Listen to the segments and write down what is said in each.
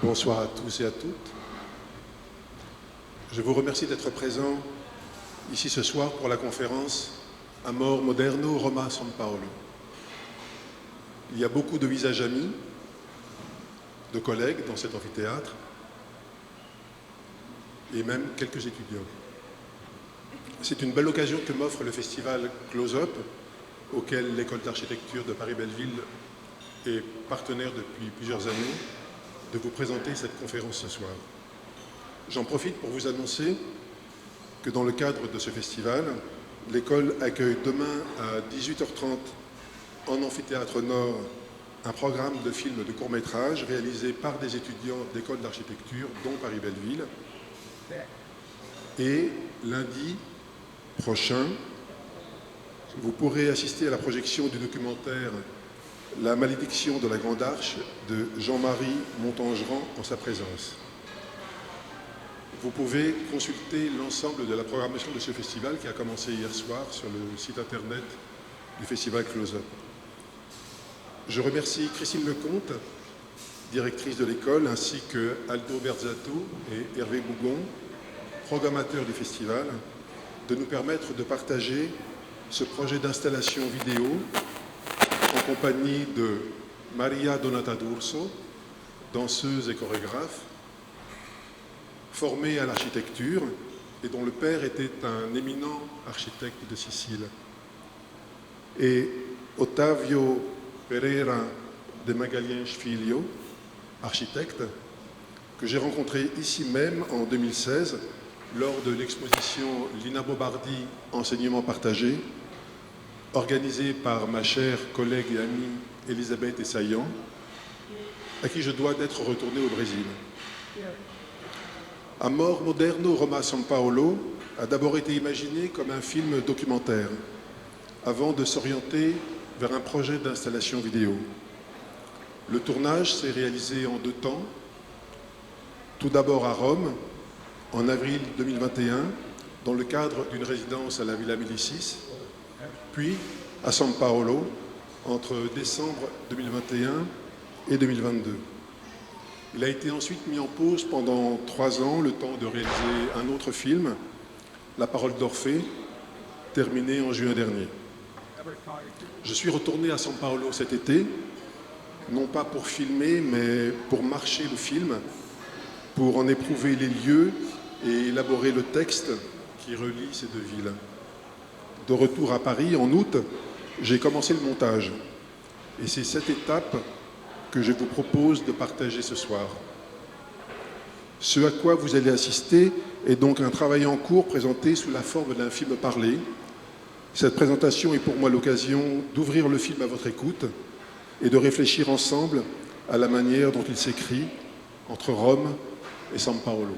Bonsoir à tous et à toutes. Je vous remercie d'être présents ici ce soir pour la conférence Amor Moderno Roma San Paolo. Il y a beaucoup de visages amis, de collègues dans cet amphithéâtre et même quelques étudiants. C'est une belle occasion que m'offre le festival Close-Up, auquel l'école d'architecture de Paris-Belleville est partenaire depuis plusieurs années, de vous présenter cette conférence ce soir. J'en profite pour vous annoncer que dans le cadre de ce festival, l'école accueille demain à 18h30 en amphithéâtre Nord un programme de films de court-métrage réalisé par des étudiants d'école d'architecture, dont Paris-Belleville. Et lundi prochain, vous pourrez assister à la projection du documentaire La malédiction de la Grande Arche de Jean-Marie Montangerand en sa présence. Vous pouvez consulter l'ensemble de la programmation de ce festival qui a commencé hier soir sur le site internet du festival Close-Up. Je remercie Christine Lecomte, directrice de l'école, ainsi que Aldo Berzato et Hervé Bougon, programmateurs du festival, de nous permettre de partager ce projet d'installation vidéo en compagnie de Maria Donata D'Urso, danseuse et chorégraphe, formée à l'architecture et dont le père était un éminent architecte de Sicile, et Ottavio Pereira de Magalhães Filho, architecte, que j'ai rencontré ici même en 2016 lors de l'exposition Lina Bobardi Enseignement partagé, organisée par ma chère collègue et amie Elisabeth Essayan, à qui je dois d'être retourné au Brésil. Amor Moderno Roma San Paolo a d'abord été imaginé comme un film documentaire, avant de s'orienter vers un projet d'installation vidéo. Le tournage s'est réalisé en 2 temps, tout d'abord à Rome, en avril 2021, dans le cadre d'une résidence à la Villa Médicis, puis à San Paolo, entre décembre 2021 et 2022. Il a été ensuite mis en pause pendant 3 ans, le temps de réaliser un autre film, La Parole d'Orphée, terminé en juin dernier. Je suis retourné à San Paolo cet été, non pas pour filmer, mais pour marcher le film, pour en éprouver les lieux et élaborer le texte qui relie ces 2 villes. De retour à Paris, en août, j'ai commencé le montage. Et c'est cette étape que je vous propose de partager ce soir. Ce à quoi vous allez assister est donc un travail en cours présenté sous la forme d'un film parlé. Cette présentation est pour moi l'occasion d'ouvrir le film à votre écoute et de réfléchir ensemble à la manière dont il s'écrit entre Rome et San Paolo.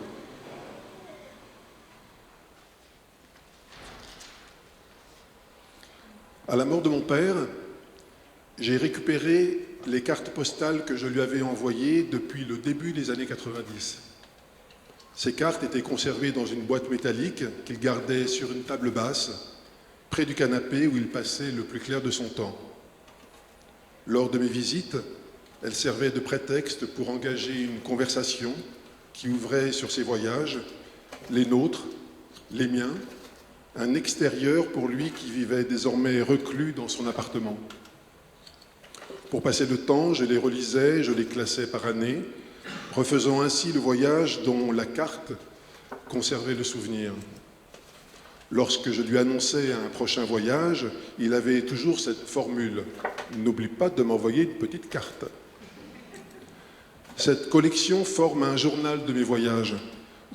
À la mort de mon père, j'ai récupéré les cartes postales que je lui avais envoyées depuis le début des années 90. Ces cartes étaient conservées dans une boîte métallique qu'il gardait sur une table basse, près du canapé où il passait le plus clair de son temps. Lors de mes visites, elles servaient de prétexte pour engager une conversation qui ouvrait sur ses voyages, les nôtres, les miens, un extérieur pour lui qui vivait désormais reclus dans son appartement. Pour passer le temps, je les relisais, je les classais par année, refaisant ainsi le voyage dont la carte conservait le souvenir. Lorsque je lui annonçais un prochain voyage, il avait toujours cette formule « N'oublie pas de m'envoyer une petite carte ». Cette collection forme un journal de mes voyages,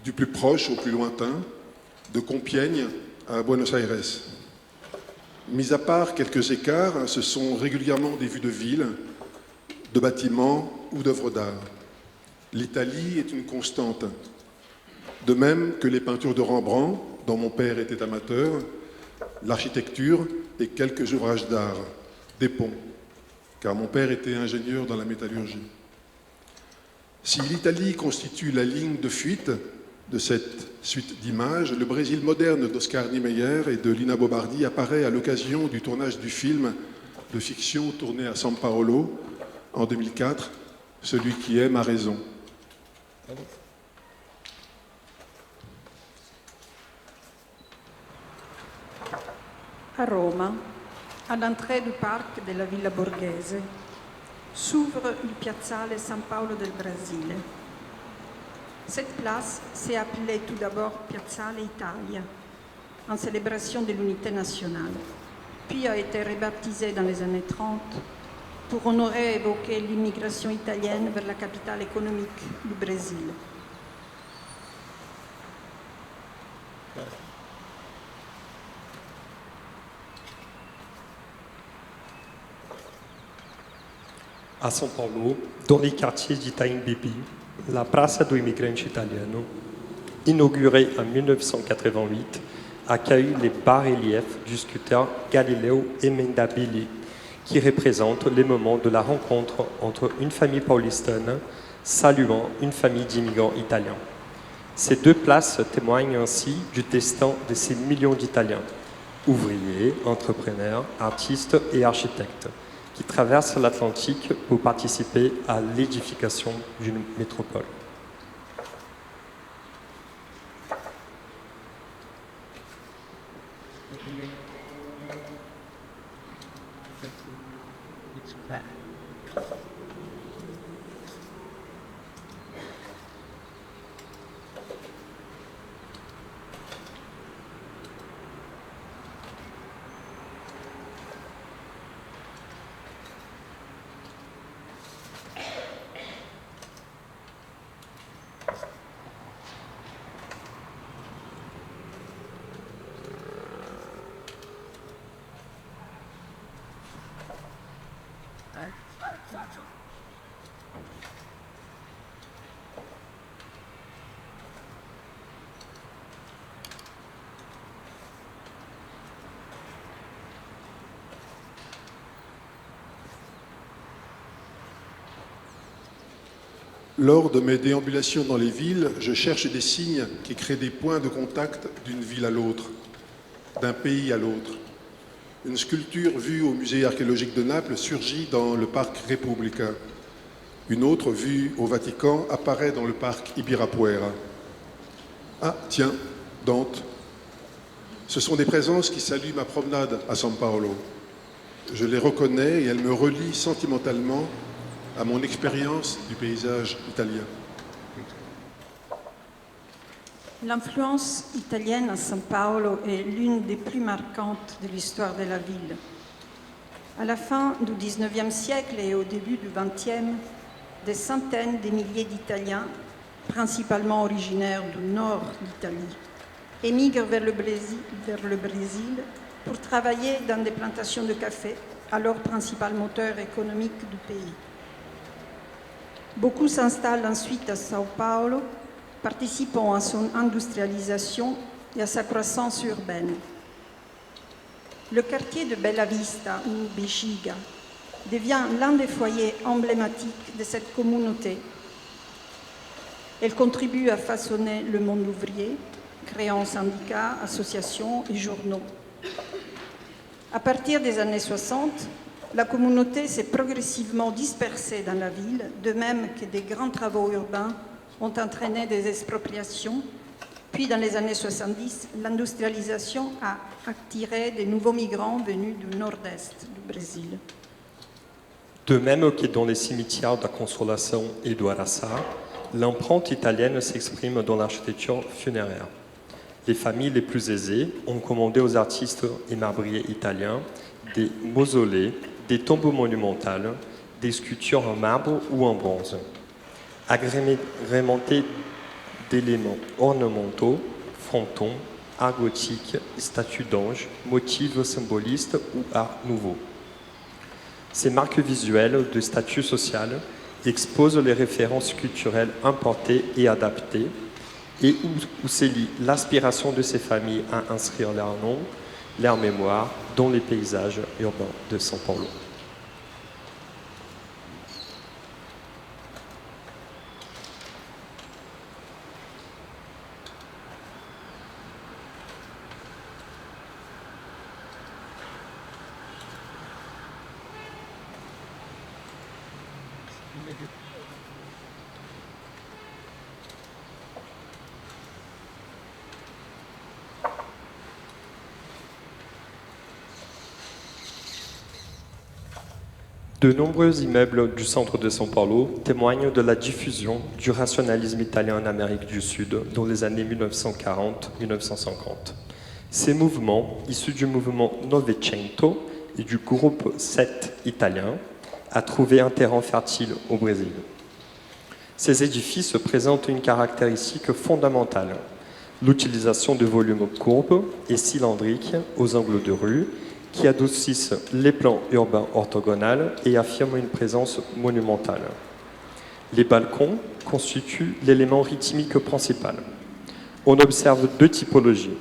du plus proche au plus lointain, de Compiègne à Buenos Aires. Mis à part quelques écarts, ce sont régulièrement des vues de ville, de bâtiments ou d'œuvres d'art. L'Italie est une constante, de même que les peintures de Rembrandt, dont mon père était amateur, l'architecture et quelques ouvrages d'art, des ponts, car mon père était ingénieur dans la métallurgie. Si l'Italie constitue la ligne de fuite de cette suite d'images, le Brésil moderne d'Oscar Niemeyer et de Lina Bobardi apparaît à l'occasion du tournage du film de fiction tourné à San Paolo en 2004, Celui qui aime a raison. À Rome, à l'entrée du parc de la Villa Borghese, s'ouvre le piazzale San Paolo del Brasile. Cette place s'est appelée tout d'abord Piazzale Italia, en célébration de l'unité nationale, puis a été rebaptisée dans les années 30 pour honorer et évoquer l'immigration italienne vers la capitale économique du Brésil. A São Paulo, dans les quartiers d'Itaim Bibi, la Praça do Imigrante Italiano, inaugurée en 1988, accueille les bas-reliefs du sculpteur Galileo Emendabili, qui représentent les moments de la rencontre entre une famille paulistane saluant une famille d'immigrants italiens. Ces deux places témoignent ainsi du destin de ces millions d'Italiens, ouvriers, entrepreneurs, artistes et architectes, qui traversent l'Atlantique pour participer à l'édification d'une métropole. Lors de mes déambulations dans les villes, je cherche des signes qui créent des points de contact d'une ville à l'autre, d'un pays à l'autre. Une sculpture vue au musée archéologique de Naples surgit dans le parc républicain. Une autre vue au Vatican apparaît dans le parc Ibirapuera. Ah, tiens, Dante. Ce sont des présences qui saluent ma promenade à San Paolo. Je les reconnais et elles me relient sentimentalement à mon expérience du paysage italien. L'influence italienne à San Paolo est l'une des plus marquantes de l'histoire de la ville. À la fin du XIXe siècle et au début du XXe, des centaines de milliers d'Italiens, principalement originaires du nord d'Italie, émigrent vers le Brésil pour travailler dans des plantations de café, alors principal moteur économique du pays. Beaucoup s'installent ensuite à São Paulo, participant à son industrialisation et à sa croissance urbaine. Le quartier de Bella Vista, ou Bexiga, devient l'un des foyers emblématiques de cette communauté. Elle contribue à façonner le monde ouvrier, créant syndicats, associations et journaux. À partir des années 60, la communauté s'est progressivement dispersée dans la ville, de même que des grands travaux urbains ont entraîné des expropriations. Puis, dans les années 70, l'industrialisation a attiré de nouveaux migrants venus du nord-est du Brésil. De même que dans les cimetières de la Consolation et du Araçá, l'empreinte italienne s'exprime dans l'architecture funéraire. Les familles les plus aisées ont commandé aux artistes et marbriers italiens des mausolées, des tombeaux monumentales, des sculptures en marbre ou en bronze, agrémentées d'éléments ornementaux, frontons, art gothique, statues d'anges, motifs symbolistes ou art nouveau. Ces marques visuelles de statut social exposent les références culturelles importées et adaptées et où se lie l'aspiration de ces familles à inscrire leur nom, leur mémoire dans les paysages urbains de São Paulo. De nombreux immeubles du centre de São Paulo témoignent de la diffusion du rationalisme italien en Amérique du Sud dans les années 1940-1950. Ces mouvements, issus du mouvement Novecento et du groupe 7 italien, a trouvé un terrain fertile au Brésil. Ces édifices présentent une caractéristique fondamentale, l'utilisation de volumes courbes et cylindriques aux angles de rue, qui adoucissent les plans urbains orthogonaux et affirment une présence monumentale. Les balcons constituent l'élément rythmique principal. On observe deux typologies.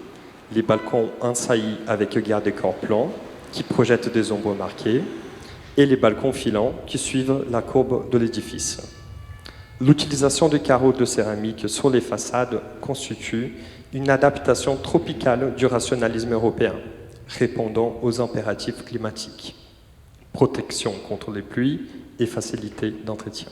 Les balcons en saillie avec garde-corps plan, qui projettent des ombres marquées, et les balcons filants, qui suivent la courbe de l'édifice. L'utilisation de carreaux de céramique sur les façades constitue une adaptation tropicale du rationalisme européen, répondant aux impératifs climatiques, protection contre les pluies et facilité d'entretien.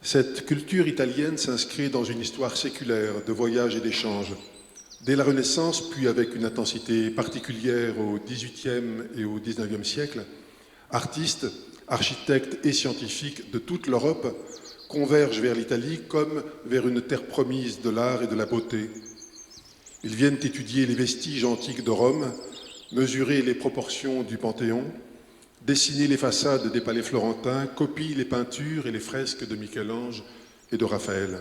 Cette culture italienne s'inscrit dans une histoire séculaire de voyages et d'échanges. Dès la Renaissance, puis avec une intensité particulière au XVIIIe et au XIXe siècle, artistes, architectes et scientifiques de toute l'Europe convergent vers l'Italie comme vers une terre promise de l'art et de la beauté. Ils viennent étudier les vestiges antiques de Rome, mesurer les proportions du Panthéon, dessiner les façades des palais florentins, copient les peintures et les fresques de Michel-Ange et de Raphaël.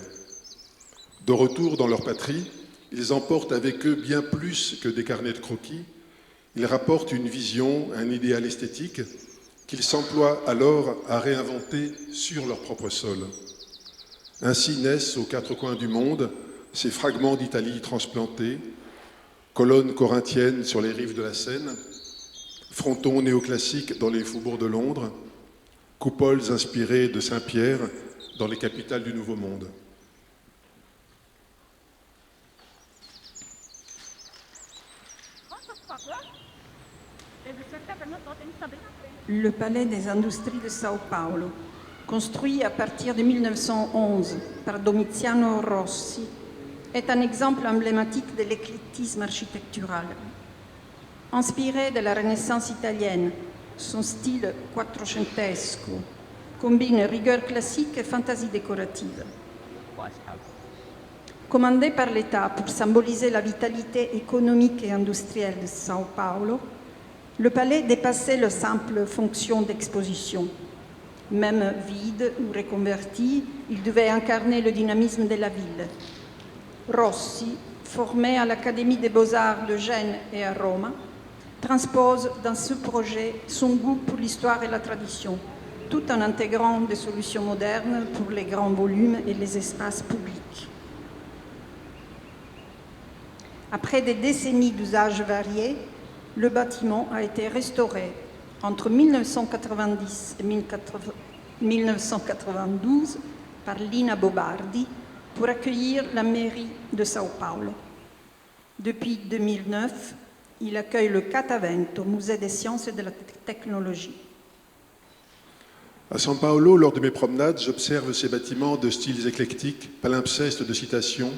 De retour dans leur patrie, ils emportent avec eux bien plus que des carnets de croquis. Ils rapportent une vision, un idéal esthétique qu'ils s'emploient alors à réinventer sur leur propre sol. Ainsi naissent aux quatre coins du monde ces fragments d'Italie transplantés, colonnes corinthiennes sur les rives de la Seine, frontons néoclassiques dans les faubourgs de Londres, coupoles inspirées de Saint-Pierre dans les capitales du Nouveau Monde. Le Palais des Industries de Sao Paulo, construit à partir de 1911 par Domiziano Rossi, est un exemple emblématique de l'éclectisme architectural. Inspiré de la Renaissance italienne, son style quattrocentesco combine rigueur classique et fantaisie décorative. Commandé par l'État pour symboliser la vitalité économique et industrielle de Sao Paulo, le palais dépassait la simple fonction d'exposition. Même vide ou reconverti, il devait incarner le dynamisme de la ville. Rossi, formé à l'Académie des Beaux-Arts de Gênes et à Rome, transpose dans ce projet son goût pour l'histoire et la tradition, tout en intégrant des solutions modernes pour les grands volumes et les espaces publics. Après des décennies d'usages variés, le bâtiment a été restauré entre 1990 et 1992 par Lina Bobardi pour accueillir la mairie de Sao Paulo. Depuis 2009, il accueille le Catavento, musée des sciences et de la technologie. À São Paulo, lors de mes promenades, j'observe ces bâtiments de styles éclectiques, palimpsestes de citations,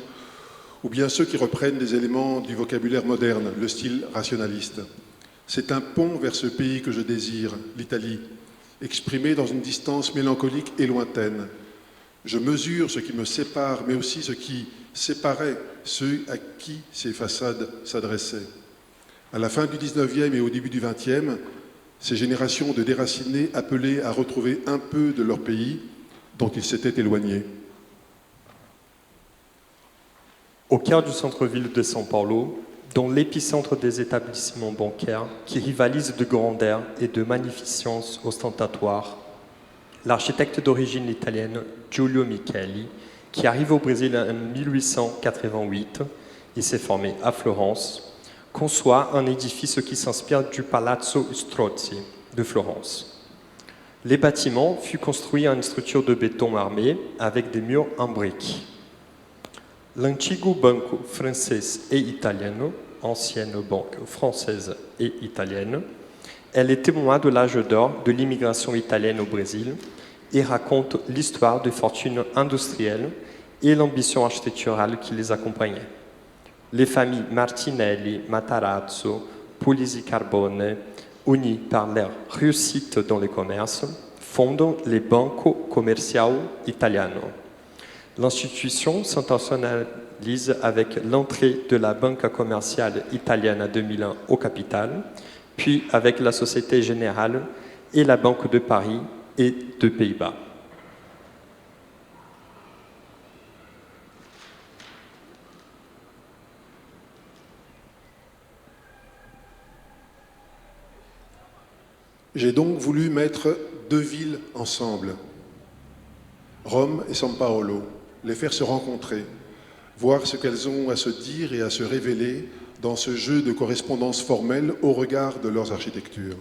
ou bien ceux qui reprennent des éléments du vocabulaire moderne, le style rationaliste. C'est un pont vers ce pays que je désire, l'Italie, exprimé dans une distance mélancolique et lointaine. Je mesure ce qui me sépare, mais aussi ce qui séparait ceux à qui ces façades s'adressaient. À la fin du XIXe et au début du XXe, ces générations de déracinés appelaient à retrouver un peu de leur pays dont ils s'étaient éloignés. Au cœur du centre-ville de São Paulo, dans l'épicentre des établissements bancaires qui rivalisent de grandeur et de magnificence ostentatoire, l'architecte d'origine italienne Giulio Micheli, qui arrive au Brésil en 1888 et s'est formé à Florence, conçoit un édifice qui s'inspire du Palazzo Strozzi de Florence. Les bâtiments furent construits en une structure de béton armé avec des murs en briques. L'antigo banco francês e italiano anciennes banques françaises et italiennes. Elle est témoin de l'âge d'or de l'immigration italienne au Brésil et raconte l'histoire des fortunes industrielles et l'ambition architecturale qui les accompagnait. Les familles Martinelli, Matarazzo, Pulisi Carbone, unies par leur réussite dans le commerce, fondent les Banco Comercial Italiano. L'institution s'internationalise avec l'entrée de la Banca Commerciale Italiana en 2001 au capital, puis avec la Société Générale et la Banque de Paris et de Pays-Bas. J'ai donc voulu mettre deux villes ensemble, Rome et São Paulo, les faire se rencontrer, voir ce qu'elles ont à se dire et à se révéler dans ce jeu de correspondance formelle au regard de leurs architectures.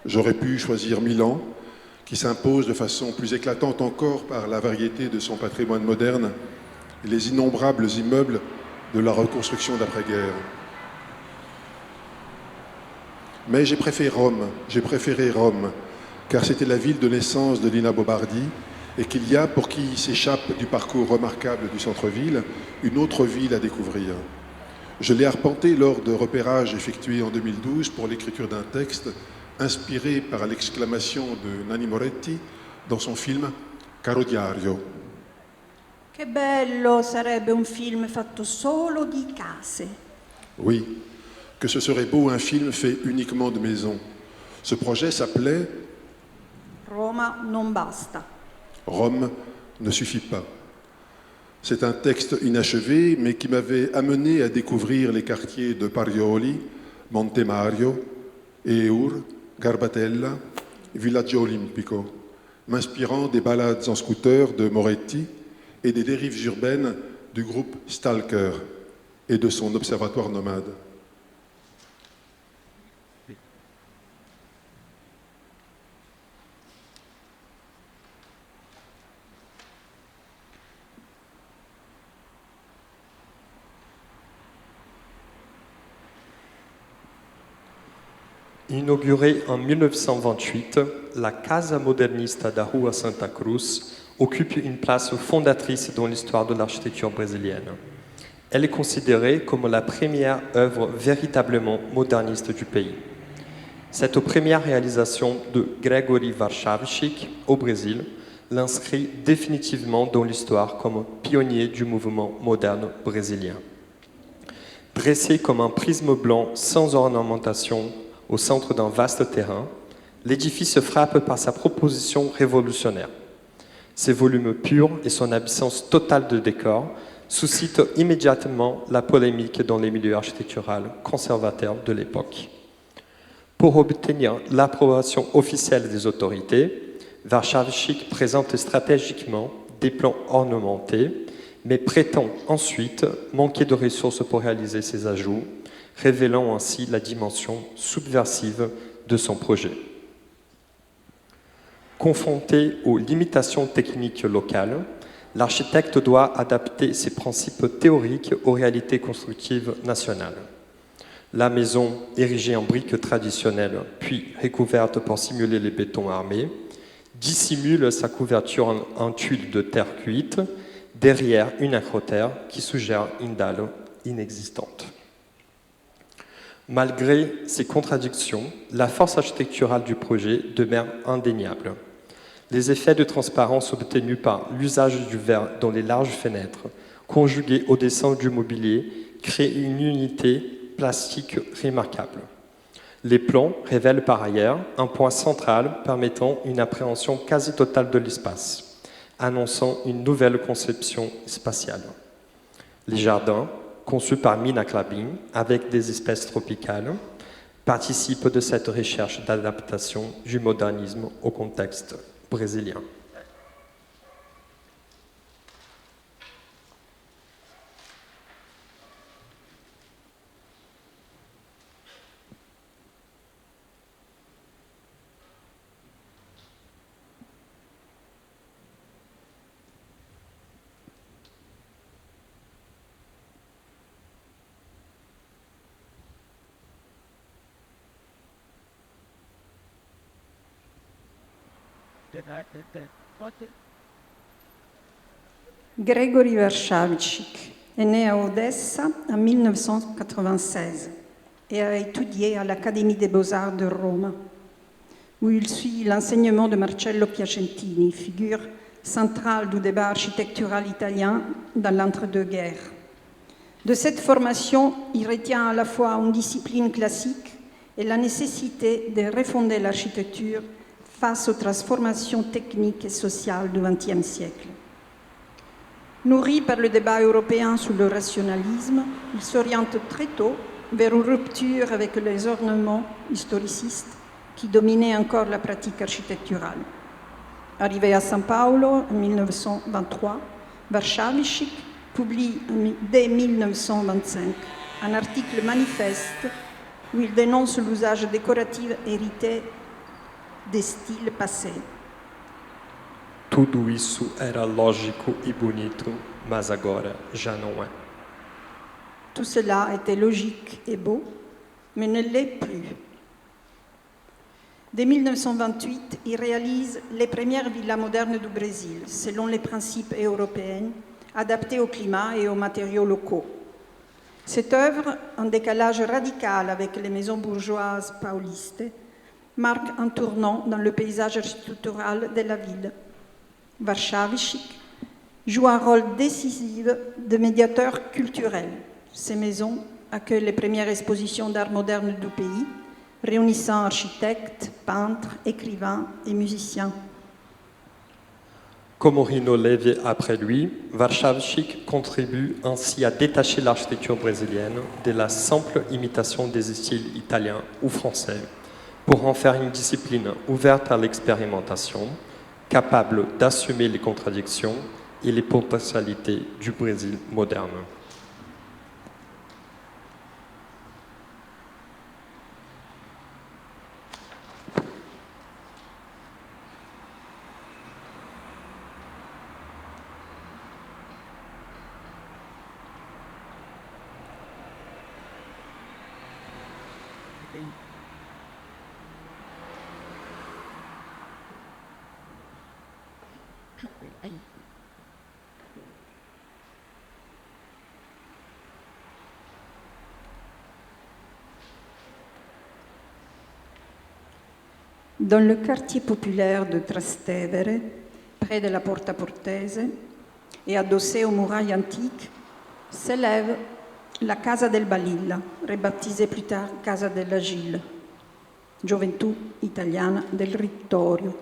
J'aurais pu choisir Milan, qui s'impose de façon plus éclatante encore par la variété de son patrimoine moderne et les innombrables immeubles de la reconstruction d'après-guerre. Mais j'ai préféré Rome, car c'était la ville de naissance de Lina Bobardi, et qu'il y a, pour qui s'échappe du parcours remarquable du centre-ville, une autre ville à découvrir. Je l'ai arpenté lors de repérages effectués en 2012 pour l'écriture d'un texte inspiré par l'exclamation de Nanni Moretti dans son film Caro Diario. Che bello sarebbe un film fatto solo di case. Oui, que ce serait beau un film fait uniquement de maisons. Ce projet s'appelait Roma non basta. Rome ne suffit pas. C'est un texte inachevé, mais qui m'avait amené à découvrir les quartiers de Parioli, Montemario, Eur, Garbatella, Villaggio Olimpico, m'inspirant des balades en scooter de Moretti et des dérives urbaines du groupe Stalker et de son observatoire nomade. Inaugurée en 1928, la Casa Modernista da Rua Santa Cruz occupe une place fondatrice dans l'histoire de l'architecture brésilienne. Elle est considérée comme la première œuvre véritablement moderniste du pays. Cette première réalisation de Gregory Warszawski au Brésil l'inscrit définitivement dans l'histoire comme pionnier du mouvement moderne brésilien. Dressé comme un prisme blanc sans ornementation au centre d'un vaste terrain, l'édifice se frappe par sa proposition révolutionnaire. Ses volumes purs et son absence totale de décor suscitent immédiatement la polémique dans les milieux architecturaux conservateurs de l'époque. Pour obtenir l'approbation officielle des autorités, Warszawski présente stratégiquement des plans ornementés, mais prétend ensuite manquer de ressources pour réaliser ces ajouts, révélant ainsi la dimension subversive de son projet. Confronté aux limitations techniques locales, l'architecte doit adapter ses principes théoriques aux réalités constructives nationales. La maison, érigée en briques traditionnelles, puis recouverte pour simuler les bétons armés, dissimule sa couverture en tuiles de terre cuite, derrière une acrotère qui suggère une dalle inexistante. Malgré ces contradictions, la force architecturale du projet demeure indéniable. Les effets de transparence obtenus par l'usage du verre dans les larges fenêtres, conjugués au dessin du mobilier, créent une unité plastique remarquable. Les plans révèlent par ailleurs un point central permettant une appréhension quasi totale de l'espace, annonçant une nouvelle conception spatiale. Les jardins, conçus par Mina Klabin avec des espèces tropicales, participent de cette recherche d'adaptation du modernisme au contexte brésilien. Gregory Warszawiczyk est né à Odessa en 1996 et a étudié à l'Académie des Beaux-Arts de Rome, où il suit l'enseignement de Marcello Piacentini, figure centrale du débat architectural italien dans l'entre-deux-guerres. De cette formation, il retient à la fois une discipline classique et la nécessité de refonder l'architecture face aux transformations techniques et sociales du XXe siècle. Nourri par le débat européen sur le rationalisme, il s'oriente très tôt vers une rupture avec les ornements historicistes qui dominaient encore la pratique architecturale. Arrivé à São Paulo en 1923, Warszawiczyk publie dès 1925 un article manifeste où il dénonce l'usage décoratif hérité des styles passés. Tudo isso era lógico e bonito, mas agora já não é. Tout cela était logique et beau, mais ne l'est plus. Dès 1928, il réalise les premières villas modernes du Brésil, selon les principes européens, adaptées au climat et aux matériaux locaux. Cette œuvre, en décalage radical avec les maisons bourgeoises paulistes, marque un tournant dans le paysage architectural de la ville. Warszawiczyk joue un rôle décisif de médiateur culturel. Ces maisons accueillent les premières expositions d'art moderne du pays, réunissant architectes, peintres, écrivains et musiciens. Comme Rino Levi après lui, Warszawiczyk contribue ainsi à détacher l'architecture brésilienne de la simple imitation des styles italiens ou français, pour en faire une discipline ouverte à l'expérimentation, capable d'assumer les contradictions et les potentialités du Brésil moderne. Dans le quartier populaire de Trastevere, près de la Porta Portese et adossé aux murailles antiques, s'élève la Casa del Balilla, rebaptisée plus tard Casa dell'Agile, Gioventù italiana del Rittorio.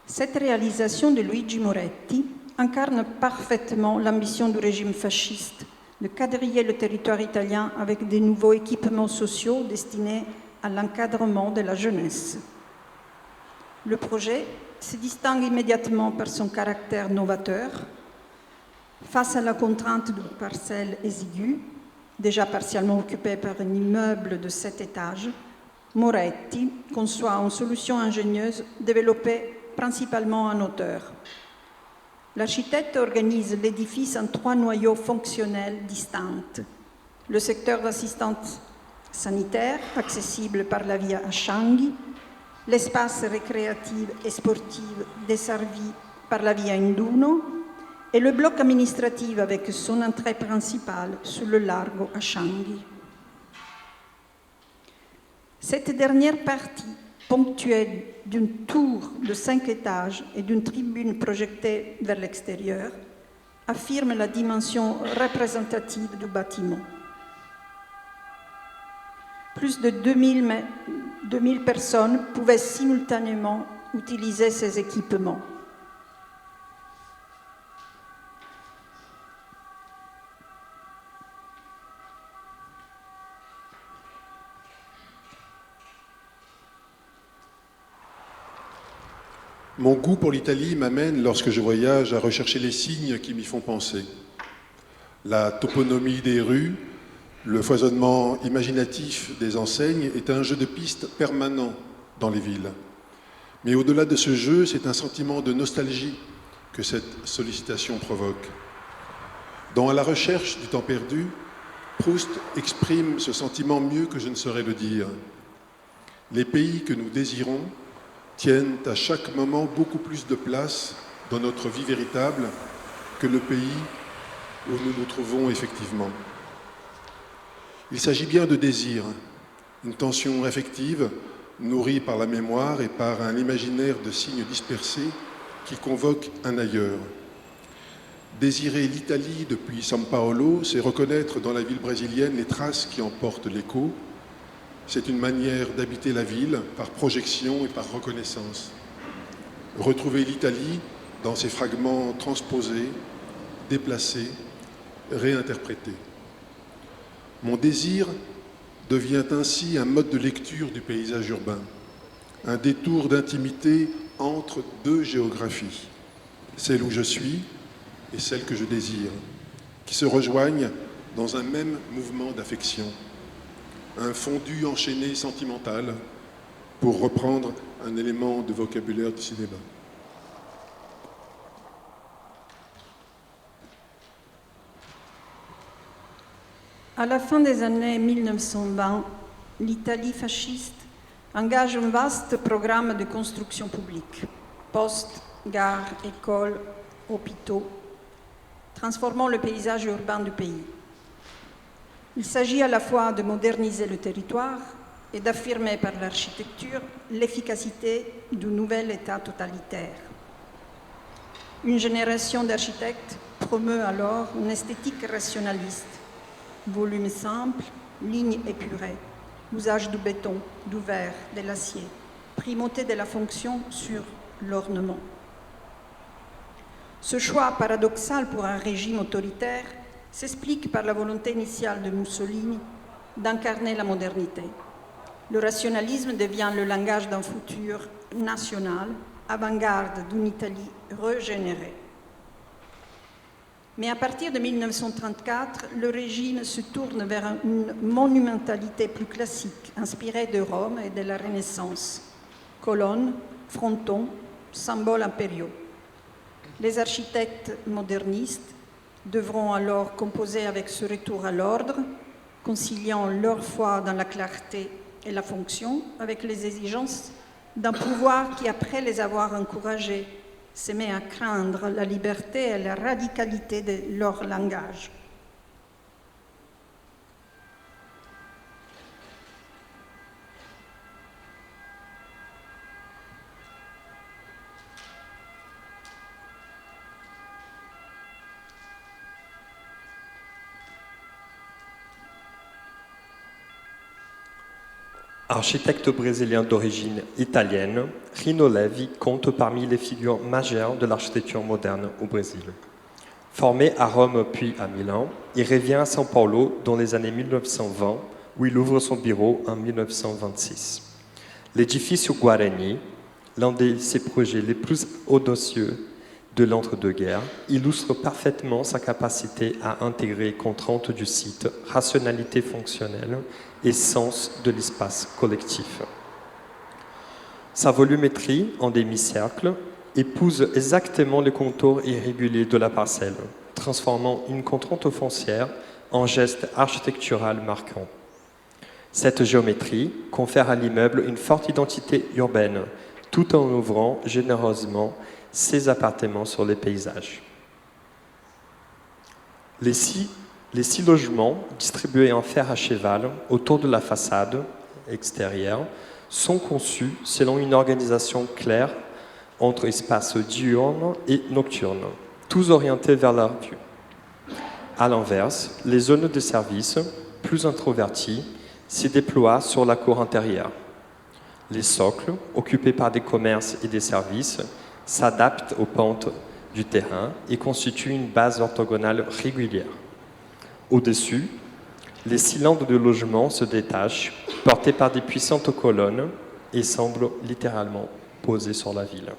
Cette réalisation de Luigi Moretti incarne parfaitement l'ambition du régime fasciste de quadriller le territoire italien avec de nouveaux équipements sociaux destinés à l'encadrement de la jeunesse. Le projet se distingue immédiatement par son caractère novateur. Face à la contrainte d'une parcelle exiguë, déjà partiellement occupée par un immeuble de 7 étages, Moretti conçoit une solution ingénieuse développée principalement en hauteur. L'architecte organise l'édifice en 3 noyaux fonctionnels distincts. Le secteur d'assistance sanitaire, accessible par la via Ascianghi, l'espace récréatif et sportif desservi par la via Induno et le bloc administratif avec son entrée principale sur le largo Ascianghi. Cette dernière partie, ponctuée d'une tour de 5 étages et d'une tribune projetée vers l'extérieur, affirme la dimension représentative du bâtiment. Plus de 2000 personnes pouvaient simultanément utiliser ces équipements. Mon goût pour l'Italie m'amène, lorsque je voyage, à rechercher les signes qui m'y font penser. La toponymie des rues, le foisonnement imaginatif des enseignes est un jeu de pistes permanent dans les villes. Mais au-delà de ce jeu, c'est un sentiment de nostalgie que cette sollicitation provoque. Dans « À la recherche du temps perdu », Proust exprime ce sentiment mieux que je ne saurais le dire. Les pays que nous désirons tiennent à chaque moment beaucoup plus de place dans notre vie véritable que le pays où nous nous trouvons effectivement. Il s'agit bien de désir, une tension affective nourrie par la mémoire et par un imaginaire de signes dispersés qui convoque un ailleurs. Désirer l'Italie depuis São Paulo, c'est reconnaître dans la ville brésilienne les traces qui en portent l'écho. C'est une manière d'habiter la ville par projection et par reconnaissance. Retrouver l'Italie dans ses fragments transposés, déplacés, réinterprétés. Mon désir devient ainsi un mode de lecture du paysage urbain, un détour d'intimité entre deux géographies, celle où je suis et celle que je désire, qui se rejoignent dans un même mouvement d'affection, un fondu enchaîné sentimental, pour reprendre un élément de vocabulaire du cinéma. À la fin des années 1920, l'Italie fasciste engage un vaste programme de construction publique, postes, gares, écoles, hôpitaux, transformant le paysage urbain du pays. Il s'agit à la fois de moderniser le territoire et d'affirmer par l'architecture l'efficacité du nouvel État totalitaire. Une génération d'architectes promeut alors une esthétique rationaliste, volume simple, lignes épurées, usage du béton, du verre, de l'acier, primauté de la fonction sur l'ornement. Ce choix paradoxal pour un régime autoritaire s'explique par la volonté initiale de Mussolini d'incarner la modernité. Le rationalisme devient le langage d'un futur national, avant-garde d'une Italie régénérée. Mais à partir de 1934, le régime se tourne vers une monumentalité plus classique, inspirée de Rome et de la Renaissance. Colonnes, frontons, symboles impériaux. Les architectes modernistes devront alors composer avec ce retour à l'ordre, conciliant leur foi dans la clarté et la fonction avec les exigences d'un pouvoir qui, après les avoir encouragés, se met à craindre la liberté et la radicalité de leur langage. Architecte brésilien d'origine italienne, Rino Levi compte parmi les figures majeures de l'architecture moderne au Brésil. Formé à Rome puis à Milan, il revient à São Paulo dans les années 1920, où il ouvre son bureau en 1926. L'édifice Guarani, l'un de ses projets les plus audacieux de l'entre-deux-guerres, illustre parfaitement sa capacité à intégrer contraintes du site, rationalité fonctionnelle et sens de l'espace collectif. Sa volumétrie en demi-cercle épouse exactement les contours irréguliers de la parcelle, transformant une contrainte foncière en geste architectural marquant. Cette géométrie confère à l'immeuble une forte identité urbaine, tout en ouvrant généreusement ses appartements sur les paysages. Les six logements distribués en fer à cheval autour de la façade extérieure sont conçus selon une organisation claire entre espaces diurnes et nocturnes, tous orientés vers la vue. À l'inverse, les zones de service, plus introverties, se déploient sur la cour intérieure. Les socles, occupés par des commerces et des services, s'adaptent aux pentes du terrain et constituent une base orthogonale régulière. Au-dessus, les cylindres de logement se détachent, portés par des puissantes colonnes, et semblent littéralement posés sur la ville.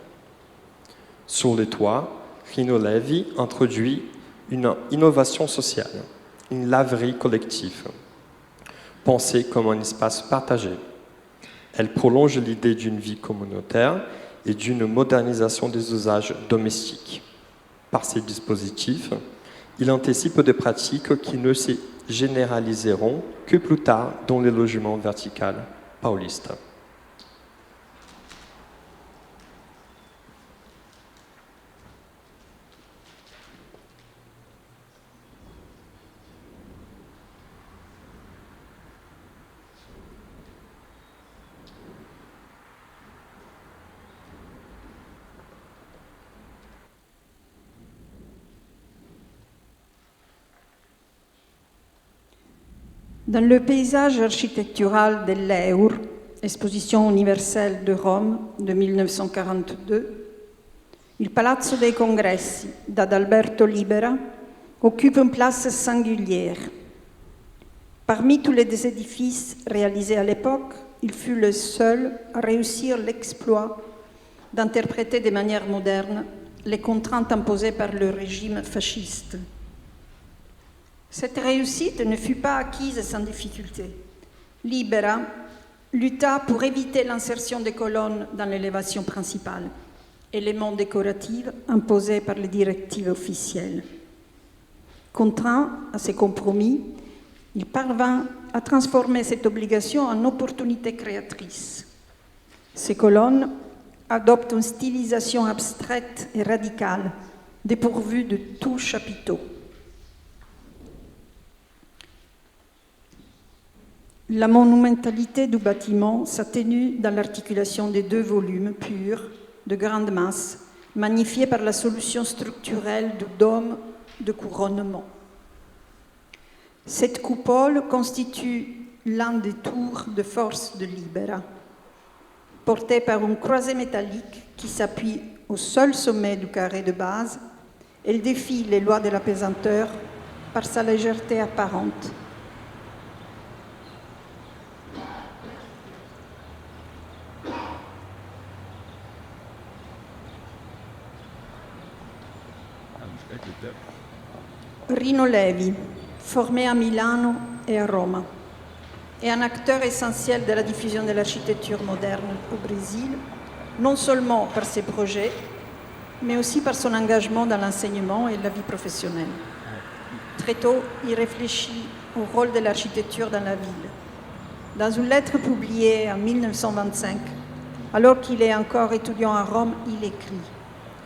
Sur les toits, Rino Levi introduit une innovation sociale, une laverie collective, pensée comme un espace partagé. Elle prolonge l'idée d'une vie communautaire et d'une modernisation des usages domestiques. Par ces dispositifs, il anticipe des pratiques qui ne se généraliseront que plus tard dans les logements verticaux paulistes. Dans le paysage architectural dell'Eur, Exposition universelle de Rome de 1942, il Palazzo dei Congressi d'Adalberto Libera occupe une place singulière. Parmi tous les édifices réalisés à l'époque, il fut le seul à réussir l'exploit d'interpréter de manière moderne les contraintes imposées par le régime fasciste. Cette réussite ne fut pas acquise sans difficulté. Libera lutta pour éviter l'insertion des colonnes dans l'élévation principale, élément décoratif imposé par les directives officielles. Contraint à ces compromis, il parvint à transformer cette obligation en opportunité créatrice. Ces colonnes adoptent une stylisation abstraite et radicale, dépourvue de tout chapiteau. La monumentalité du bâtiment s'atténue dans l'articulation des deux volumes purs, de grande masse, magnifiés par la solution structurelle du dôme de couronnement. Cette coupole constitue l'un des tours de force de Libera, portée par une croisée métallique qui s'appuie au seul sommet du carré de base. Elle défie les lois de la pesanteur par sa légèreté apparente. Rino Levi, formé à Milano et à Rome, est un acteur essentiel de la diffusion de l'architecture moderne au Brésil, non seulement par ses projets, mais aussi par son engagement dans l'enseignement et la vie professionnelle. Très tôt, il réfléchit au rôle de l'architecture dans la ville. Dans une lettre publiée en 1925, alors qu'il est encore étudiant à Rome, il écrit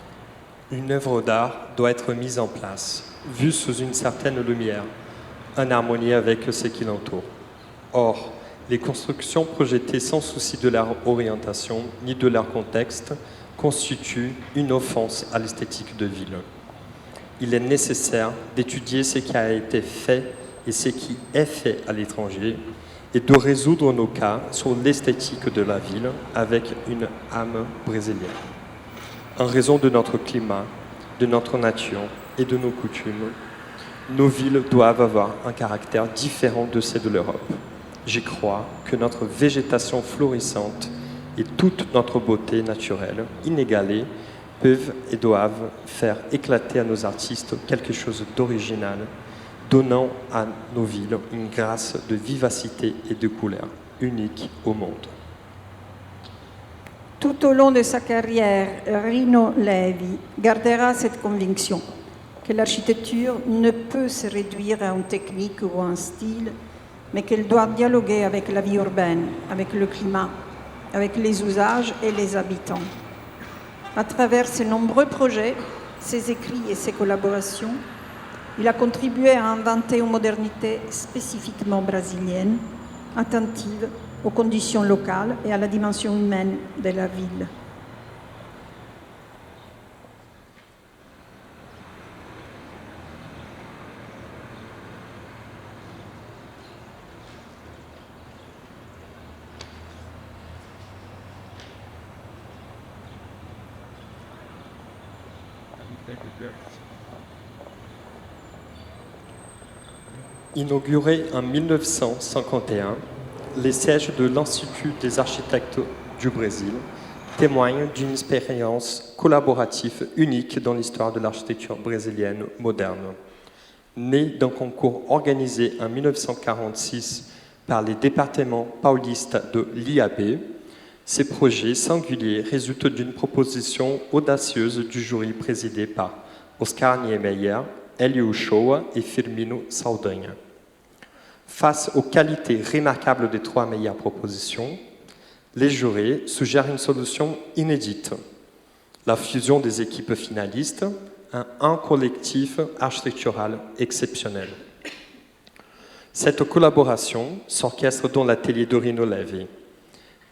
« Une œuvre d'art doit être mise en place, vue sous une certaine lumière, en harmonie avec ce qui l'entoure. Or, les constructions projetées sans souci de leur orientation ni de leur contexte constituent une offense à l'esthétique de ville. Il est nécessaire d'étudier ce qui a été fait et ce qui est fait à l'étranger et de résoudre nos cas sur l'esthétique de la ville avec une âme brésilienne. En raison de notre climat, de notre nature et de nos coutumes, nos villes doivent avoir un caractère différent de ceux de l'Europe. J'y crois que notre végétation florissante et toute notre beauté naturelle, inégalée, peuvent et doivent faire éclater à nos artistes quelque chose d'original, donnant à nos villes une grâce de vivacité et de couleur unique au monde. Tout au long de sa carrière, Rino Levi gardera cette conviction que l'architecture ne peut se réduire à une technique ou à un style, mais qu'elle doit dialoguer avec la vie urbaine, avec le climat, avec les usages et les habitants. À travers ses nombreux projets, ses écrits et ses collaborations, il a contribué à inventer une modernité spécifiquement brésilienne, attentive aux conditions locales et à la dimension humaine de la ville. Inauguré en 1951, les sièges de l'Institut des architectes du Brésil témoignent d'une expérience collaborative unique dans l'histoire de l'architecture brésilienne moderne. Né d'un concours organisé en 1946 par les départements paulistes de l'IAB, ces projets singuliers résultent d'une proposition audacieuse du jury présidé par Oscar Niemeyer, Hélio Uchoa et Firmino Saldanha. Face aux qualités remarquables des trois meilleures propositions, les jurés suggèrent une solution inédite, la fusion des équipes finalistes en un collectif architectural exceptionnel. Cette collaboration s'orchestre dans l'atelier de Rino Levi.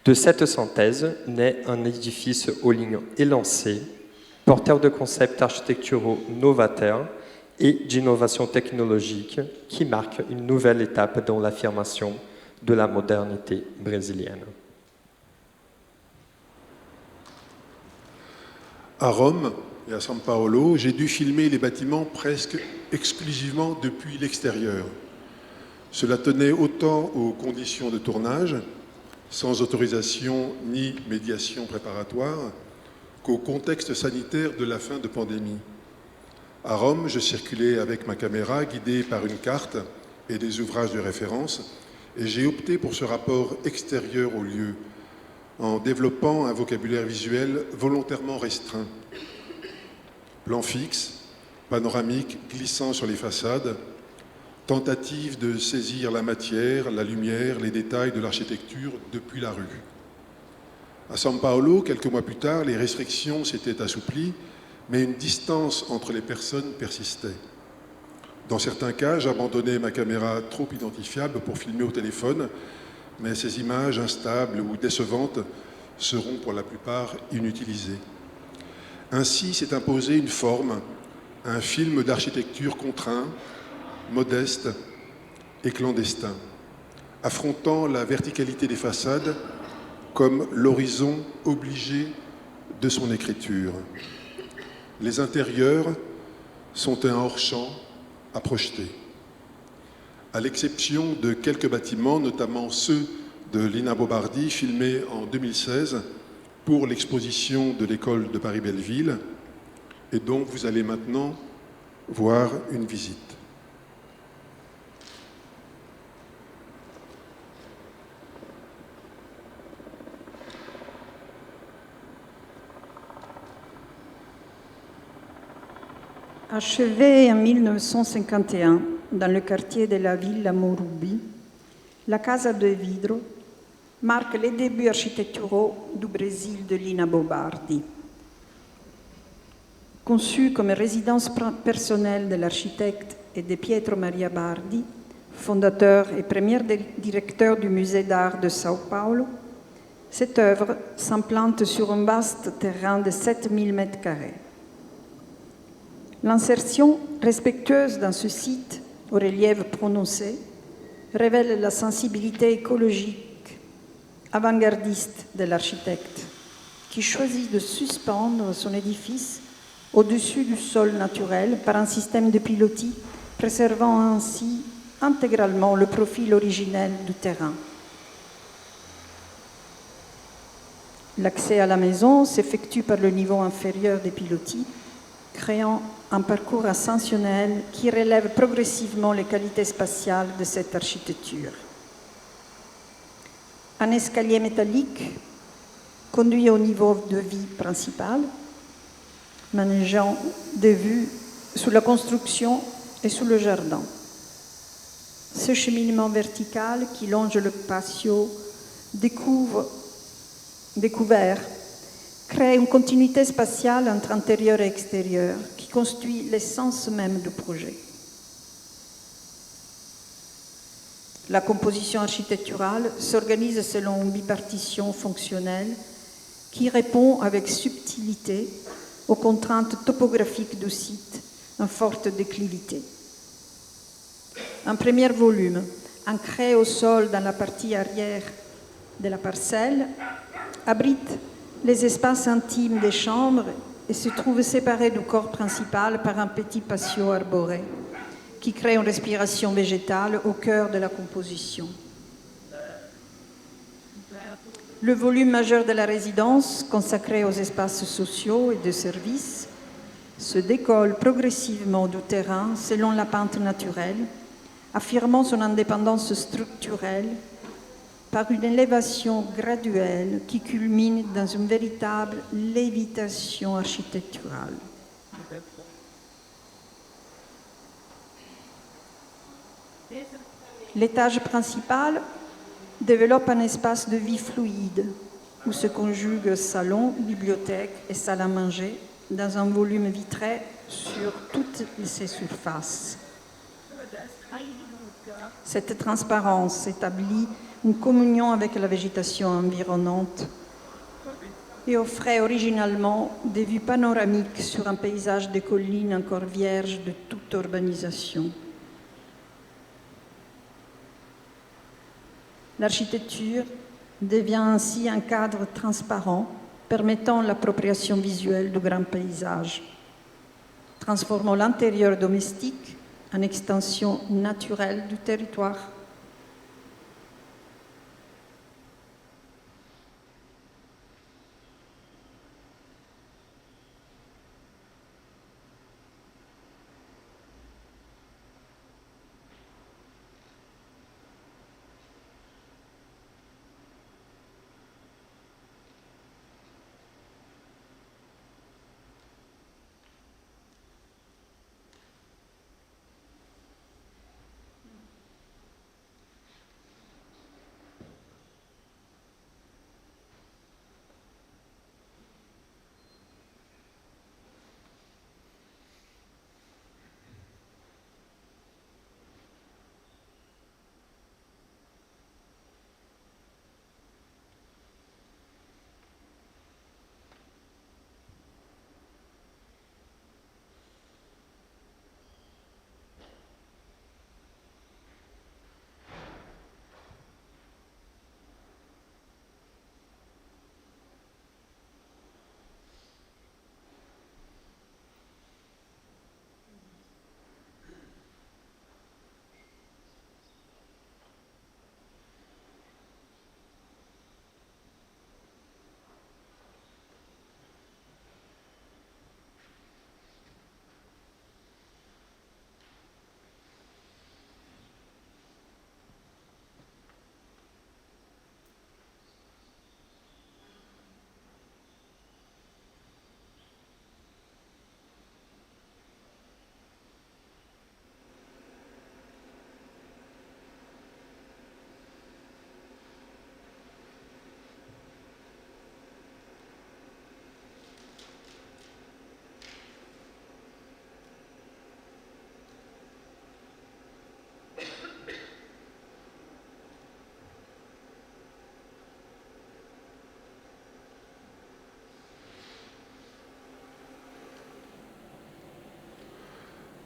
De cette synthèse naît un édifice aux lignes élancées, porteur de concepts architecturaux novateurs et d'innovation technologique qui marque une nouvelle étape dans l'affirmation de la modernité brésilienne. À Rome et à São Paulo, j'ai dû filmer les bâtiments presque exclusivement depuis l'extérieur. Cela tenait autant aux conditions de tournage, sans autorisation ni médiation préparatoire, qu'au contexte sanitaire de la fin de pandémie. À Rome, je circulais avec ma caméra guidée par une carte et des ouvrages de référence, et j'ai opté pour ce rapport extérieur au lieu, en développant un vocabulaire visuel volontairement restreint. Plan fixe, panoramique glissant sur les façades, tentative de saisir la matière, la lumière, les détails de l'architecture depuis la rue. À São Paulo, quelques mois plus tard, les restrictions s'étaient assouplies, mais une distance entre les personnes persistait. Dans certains cas, j'abandonnais ma caméra trop identifiable pour filmer au téléphone, mais ces images instables ou décevantes seront pour la plupart inutilisées. Ainsi s'est imposée une forme, un film d'architecture contraint, modeste et clandestin, affrontant la verticalité des façades comme l'horizon obligé de son écriture. Les intérieurs sont un hors-champ à projeter. À l'exception de quelques bâtiments, notamment ceux de Lina Bobardi, filmés en 2016 pour l'exposition de l'école de Paris-Belleville, et dont vous allez maintenant voir une visite. Achevée en 1951 dans le quartier de la Villa Morumbi, la Casa de Vidro marque les débuts architecturaux du Brésil de Lina Bobardi. Conçue comme résidence personnelle de l'architecte et de Pietro Maria Bardi, fondateur et premier directeur du musée d'art de São Paulo, cette œuvre s'implante sur un vaste terrain de 7000 m². L'insertion respectueuse dans ce site, au relief prononcé, révèle la sensibilité écologique avant-gardiste de l'architecte, qui choisit de suspendre son édifice au-dessus du sol naturel par un système de pilotis, préservant ainsi intégralement le profil originel du terrain. L'accès à la maison s'effectue par le niveau inférieur des pilotis, créant un parcours ascensionnel qui relève progressivement les qualités spatiales de cette architecture. Un escalier métallique conduit au niveau de vie principal, manageant des vues sous la construction et sous le jardin. Ce cheminement vertical qui longe le patio découvert crée une continuité spatiale entre intérieur et extérieur qui constitue l'essence même du projet. La composition architecturale s'organise selon une bipartition fonctionnelle qui répond avec subtilité aux contraintes topographiques du site en forte déclivité. Un premier volume, ancré au sol dans la partie arrière de la parcelle, abrite les espaces intimes des chambres et se trouve séparé du corps principal par un petit patio arboré qui crée une respiration végétale au cœur de la composition. Le volume majeur de la résidence, consacré aux espaces sociaux et de services, se décolle progressivement du terrain selon la pente naturelle, affirmant son indépendance structurelle par une élévation graduelle qui culmine dans une véritable lévitation architecturale. L'étage principal développe un espace de vie fluide où se conjuguent salon, bibliothèque et salle à manger dans un volume vitré sur toutes ses surfaces. Cette transparence établit une communion avec la végétation environnante et offrait originalement des vues panoramiques sur un paysage de collines encore vierges de toute toute urbanisation. L'architecture devient ainsi un cadre transparent permettant l'appropriation visuelle du grand paysage, transformant l'intérieur domestique en extension naturelle du territoire.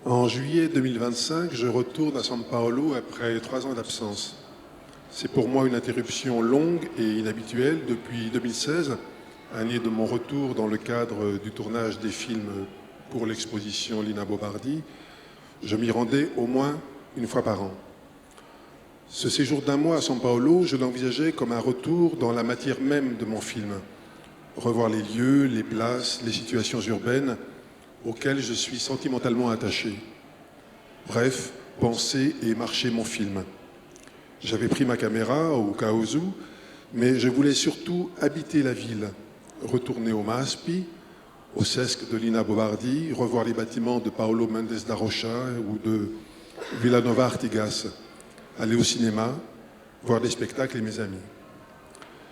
En juillet 2025, je retourne à São Paulo après 3 ans d'absence. C'est pour moi une interruption longue et inhabituelle depuis 2016, année de mon retour dans le cadre du tournage des films pour l'exposition Lina Bobardi. Je m'y rendais au moins une fois par an. Ce séjour d'un mois à São Paulo, je l'envisageais comme un retour dans la matière même de mon film. Revoir les lieux, les places, les situations urbaines auxquelles je suis sentimentalement attaché. Bref, penser et marcher mon film. J'avais pris ma caméra au cas où, mais je voulais surtout habiter la ville, retourner au MASPI, au CESC de Lina Bobardi, revoir les bâtiments de Paulo Mendes da Rocha ou de Vila Nova Artigas, aller au cinéma, voir des spectacles et mes amis.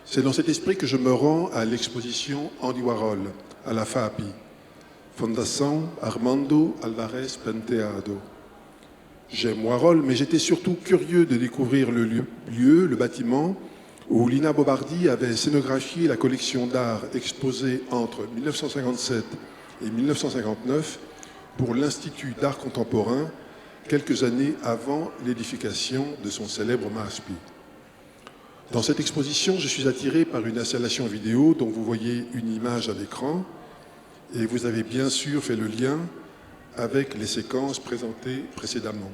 C'est dans cet esprit que je me rends à l'exposition Andy Warhol, à la FAAPI, Fundação Armando Alvarez Penteado. J'aime Warhol, mais j'étais surtout curieux de découvrir le lieu, le bâtiment, où Lina Bobardi avait scénographié la collection d'art exposée entre 1957 et 1959 pour l'Institut d'art contemporain, quelques années avant l'édification de son célèbre MASPI. Dans cette exposition, je suis attiré par une installation vidéo dont vous voyez une image à l'écran, et vous avez bien sûr fait le lien avec les séquences présentées précédemment.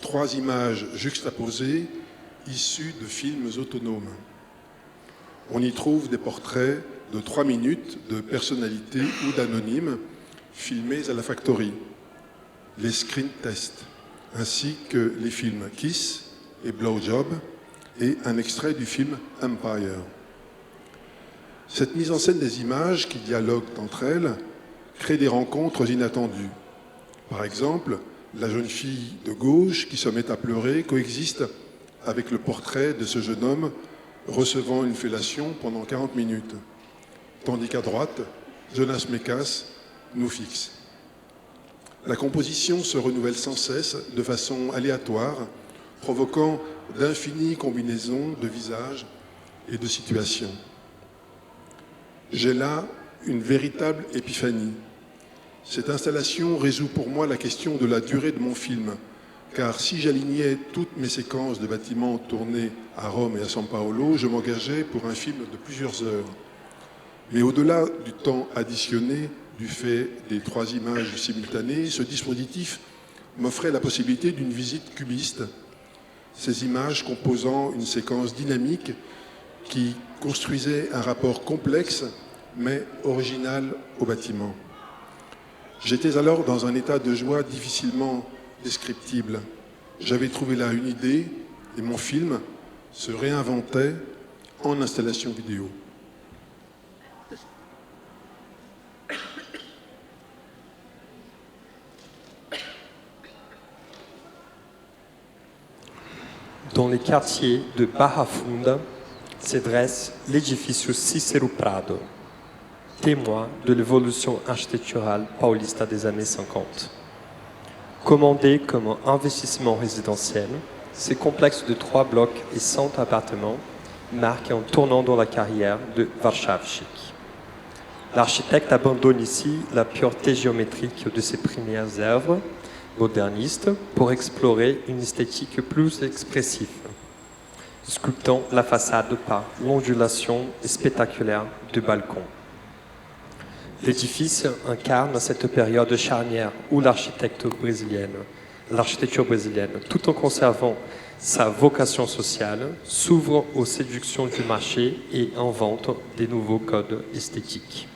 3 images juxtaposées, issues de films autonomes. On y trouve des portraits de 3 minutes de personnalités ou d'anonymes filmés à la Factory, les screen tests, ainsi que les films Kiss et Blowjob, et un extrait du film Empire. Cette mise en scène des images qui dialoguent entre elles crée des rencontres inattendues. Par exemple, la jeune fille de gauche qui se met à pleurer coexiste avec le portrait de ce jeune homme recevant une fellation pendant 40 minutes, tandis qu'à droite, Jonas Mekas nous fixe. La composition se renouvelle sans cesse de façon aléatoire, provoquant d'infinies combinaisons de visages et de situations. J'ai là une véritable épiphanie. Cette installation résout pour moi la question de la durée de mon film, car si j'alignais toutes mes séquences de bâtiments tournés à Rome et à São Paulo, je m'engageais pour un film de plusieurs heures. Mais au-delà du temps additionné du fait des 3 images simultanées, ce dispositif m'offrait la possibilité d'une visite cubiste, ces images composant une séquence dynamique qui construisait un rapport complexe mais original au bâtiment. J'étais alors dans un état de joie difficilement descriptible. J'avais trouvé là une idée et mon film se réinventait en installation vidéo. Dans les quartiers de Barra Funda se dresse l'édifice Cícero Prado, témoin de l'évolution architecturale paulista des années 50. Commandé comme un investissement résidentiel, ce complexe de 3 blocs et 100 appartements marque un tournant dans la carrière de Warszawczyk. L'architecte abandonne ici la pureté géométrique de ses premières œuvres modernistes pour explorer une esthétique plus expressive, sculptant la façade par l'ondulation spectaculaire du balcon. L'édifice incarne cette période charnière où l'architecture brésilienne, tout en conservant sa vocation sociale, s'ouvre aux séductions du marché et invente des nouveaux codes esthétiques.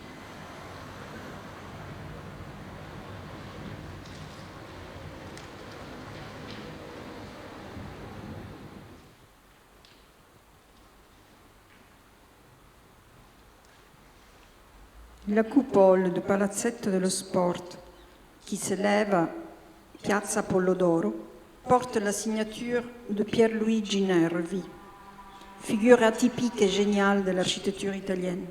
La coupole du Palazzetto dello Sport, qui s'élève Piazza Pollodoro, porte la signature de Pierluigi Nervi, figure atypique et géniale de l'architecture italienne.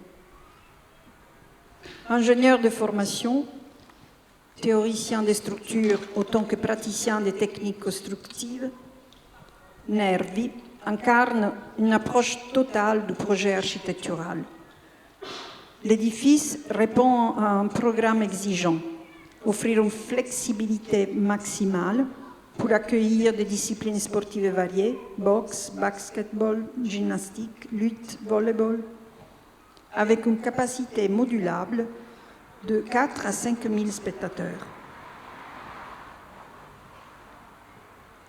Ingénieur de formation, théoricien des structures autant que praticien des techniques constructives, Nervi incarne une approche totale du projet architectural. L'édifice répond à un programme exigeant, offrir une flexibilité maximale pour accueillir des disciplines sportives variées, boxe, basketball, gymnastique, lutte, volleyball, avec une capacité modulable de 4 à 5 000 spectateurs.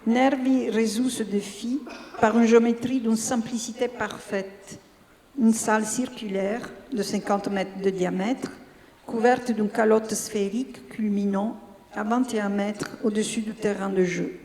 Nervi résout ce défi par une géométrie d'une simplicité parfaite. Une salle circulaire de 50 mètres de diamètre, couverte d'une calotte sphérique culminant à 21 mètres au-dessus du terrain de jeu.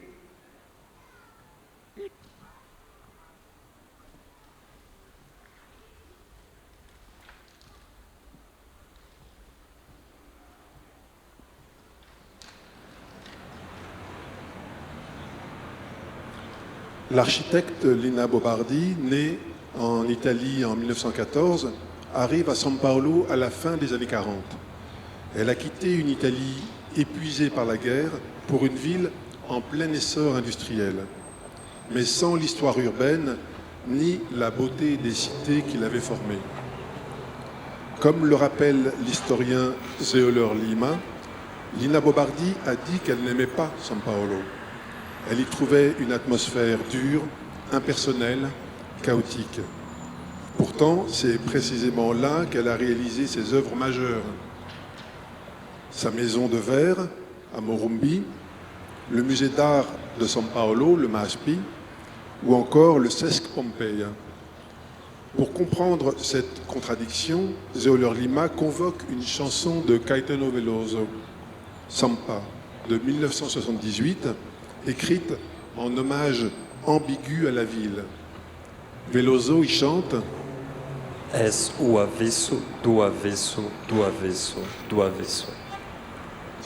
L'architecte Lina Bobardi, née en Italie en 1914, arrive à São Paulo à la fin des années 40. Elle a quitté une Italie épuisée par la guerre pour une ville en plein essor industriel, mais sans l'histoire urbaine ni la beauté des cités qui l'avaient formée. Comme le rappelle l'historien Zéoleur Lima, Lina Bobardi a dit qu'elle n'aimait pas São Paulo. Elle y trouvait une atmosphère dure, impersonnelle, chaotique. Pourtant, c'est précisément là qu'elle a réalisé ses œuvres majeures. Sa maison de verre à Morumbi, le musée d'art de São Paulo, le MASP, ou encore le Sesc Pompeia. Pour comprendre cette contradiction, Zéoleur Lima convoque une chanson de Caetano Veloso, Sampa, de 1978, écrite en hommage ambigu à la ville. Veloso y chante Es o avesso do avesso do avesso do avesso.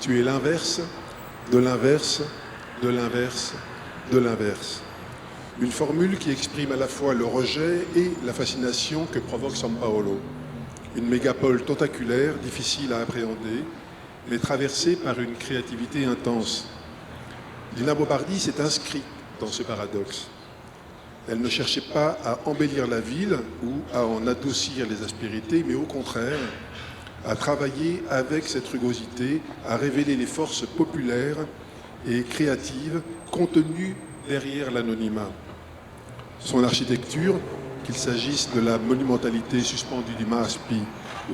Tu es l'inverse, de l'inverse, de l'inverse, de l'inverse. Une formule qui exprime à la fois le rejet et la fascination que provoque São Paulo. Une mégapole tentaculaire, difficile à appréhender, mais traversée par une créativité intense. Lina Bobardi s'est inscrite dans ce paradoxe. Elle ne cherchait pas à embellir la ville ou à en adoucir les aspérités, mais au contraire, à travailler avec cette rugosité, à révéler les forces populaires et créatives contenues derrière l'anonymat. Son architecture, qu'il s'agisse de la monumentalité suspendue du Maspi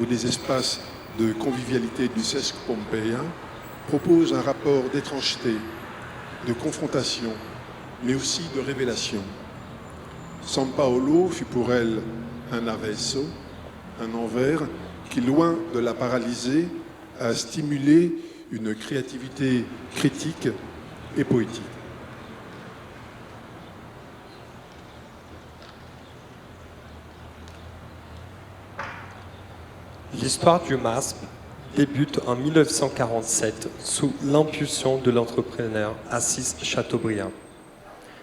ou des espaces de convivialité du Sesc pompéien, propose un rapport d'étrangeté, de confrontation, mais aussi de révélation. San Paolo fut pour elle un avesso, un envers, qui, loin de la paralyser, a stimulé une créativité critique et poétique. L'histoire du MASP débute en 1947 sous l'impulsion de l'entrepreneur Assis Chateaubriand,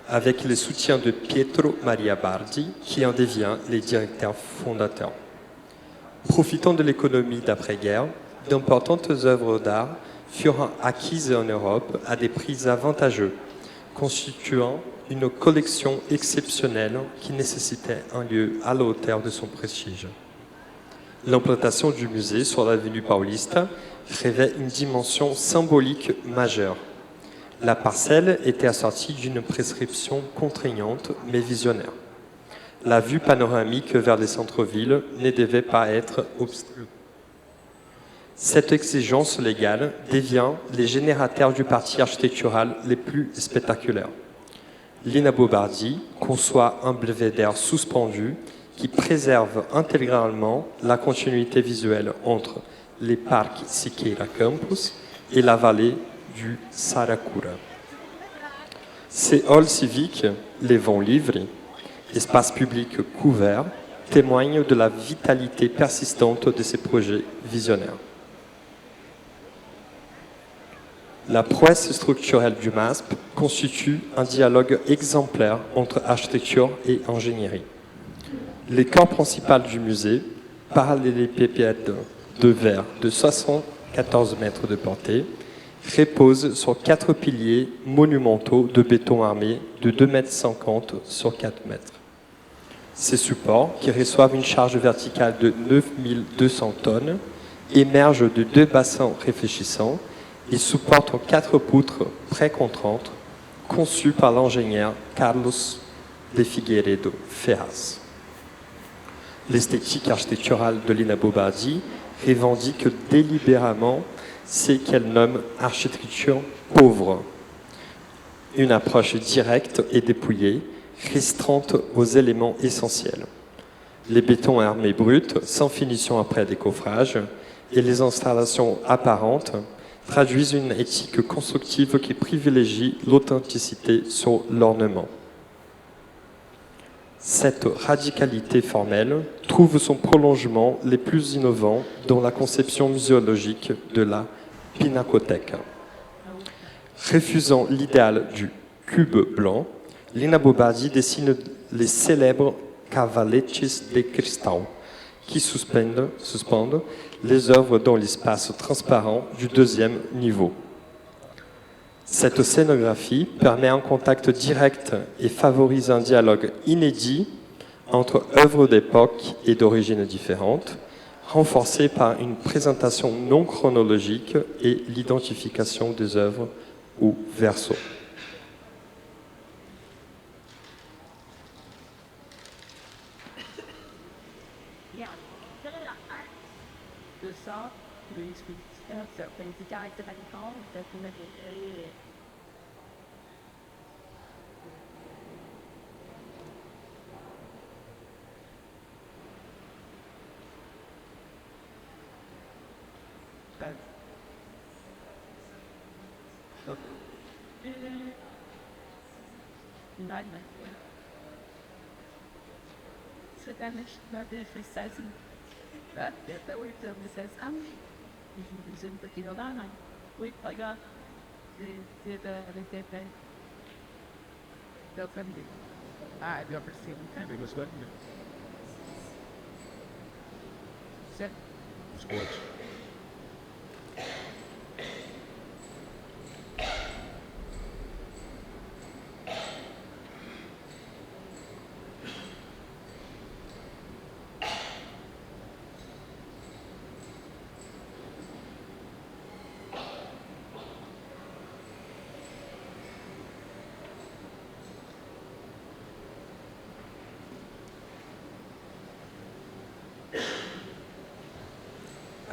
avec le soutien de Pietro Maria Bardi, qui en devient les directeurs fondateurs. Profitant de l'économie d'après-guerre, d'importantes œuvres d'art furent acquises en Europe à des prix avantageux, constituant une collection exceptionnelle qui nécessitait un lieu à la hauteur de son prestige. L'implantation du musée sur l'avenue Paulista revêt une dimension symbolique majeure. La parcelle était assortie d'une prescription contraignante mais visionnaire. La vue panoramique vers les centres-villes ne devait pas être obstrue. Cette exigence légale devient les générateurs du parti architectural les plus spectaculaires. Lina Bobardi conçoit un belvédère suspendu qui préserve intégralement la continuité visuelle entre les parcs Siqueira Campus et la vallée du Saracura. Ces halls civiques, les vents livres, espaces publics couverts, témoignent de la vitalité persistante de ces projets visionnaires. La prouesse structurelle du MASP constitue un dialogue exemplaire entre architecture et ingénierie. Les corps principaux du musée, parallélépipèdes de verre de 74 mètres de portée, reposent sur 4 piliers monumentaux de béton armé de 2,50 m sur 4 mètres. Ces supports, qui reçoivent une charge verticale de 9200 tonnes, émergent de 2 bassins réfléchissants et supportent 4 poutres précontrantes conçues par l'ingénieur Carlos de Figueiredo Ferraz. L'esthétique architecturale de Lina Bobardi revendique délibérément ce qu'elle nomme architecture pauvre, une approche directe et dépouillée, restreinte aux éléments essentiels. Les bétons armés bruts, sans finition après décoffrage, et les installations apparentes traduisent une éthique constructive qui privilégie l'authenticité sur l'ornement. Cette radicalité formelle trouve son prolongement les plus innovant dans la conception muséologique de la pinacothèque. Refusant l'idéal du cube blanc, Lina Bobardi dessine les célèbres cavaletes de cristal qui suspendent les œuvres dans l'espace transparent du 2e niveau. Cette scénographie permet un contact direct et favorise un dialogue inédit entre œuvres d'époque et d'origines différentes, renforcé par une présentation non chronologique et l'identification des œuvres ou versos.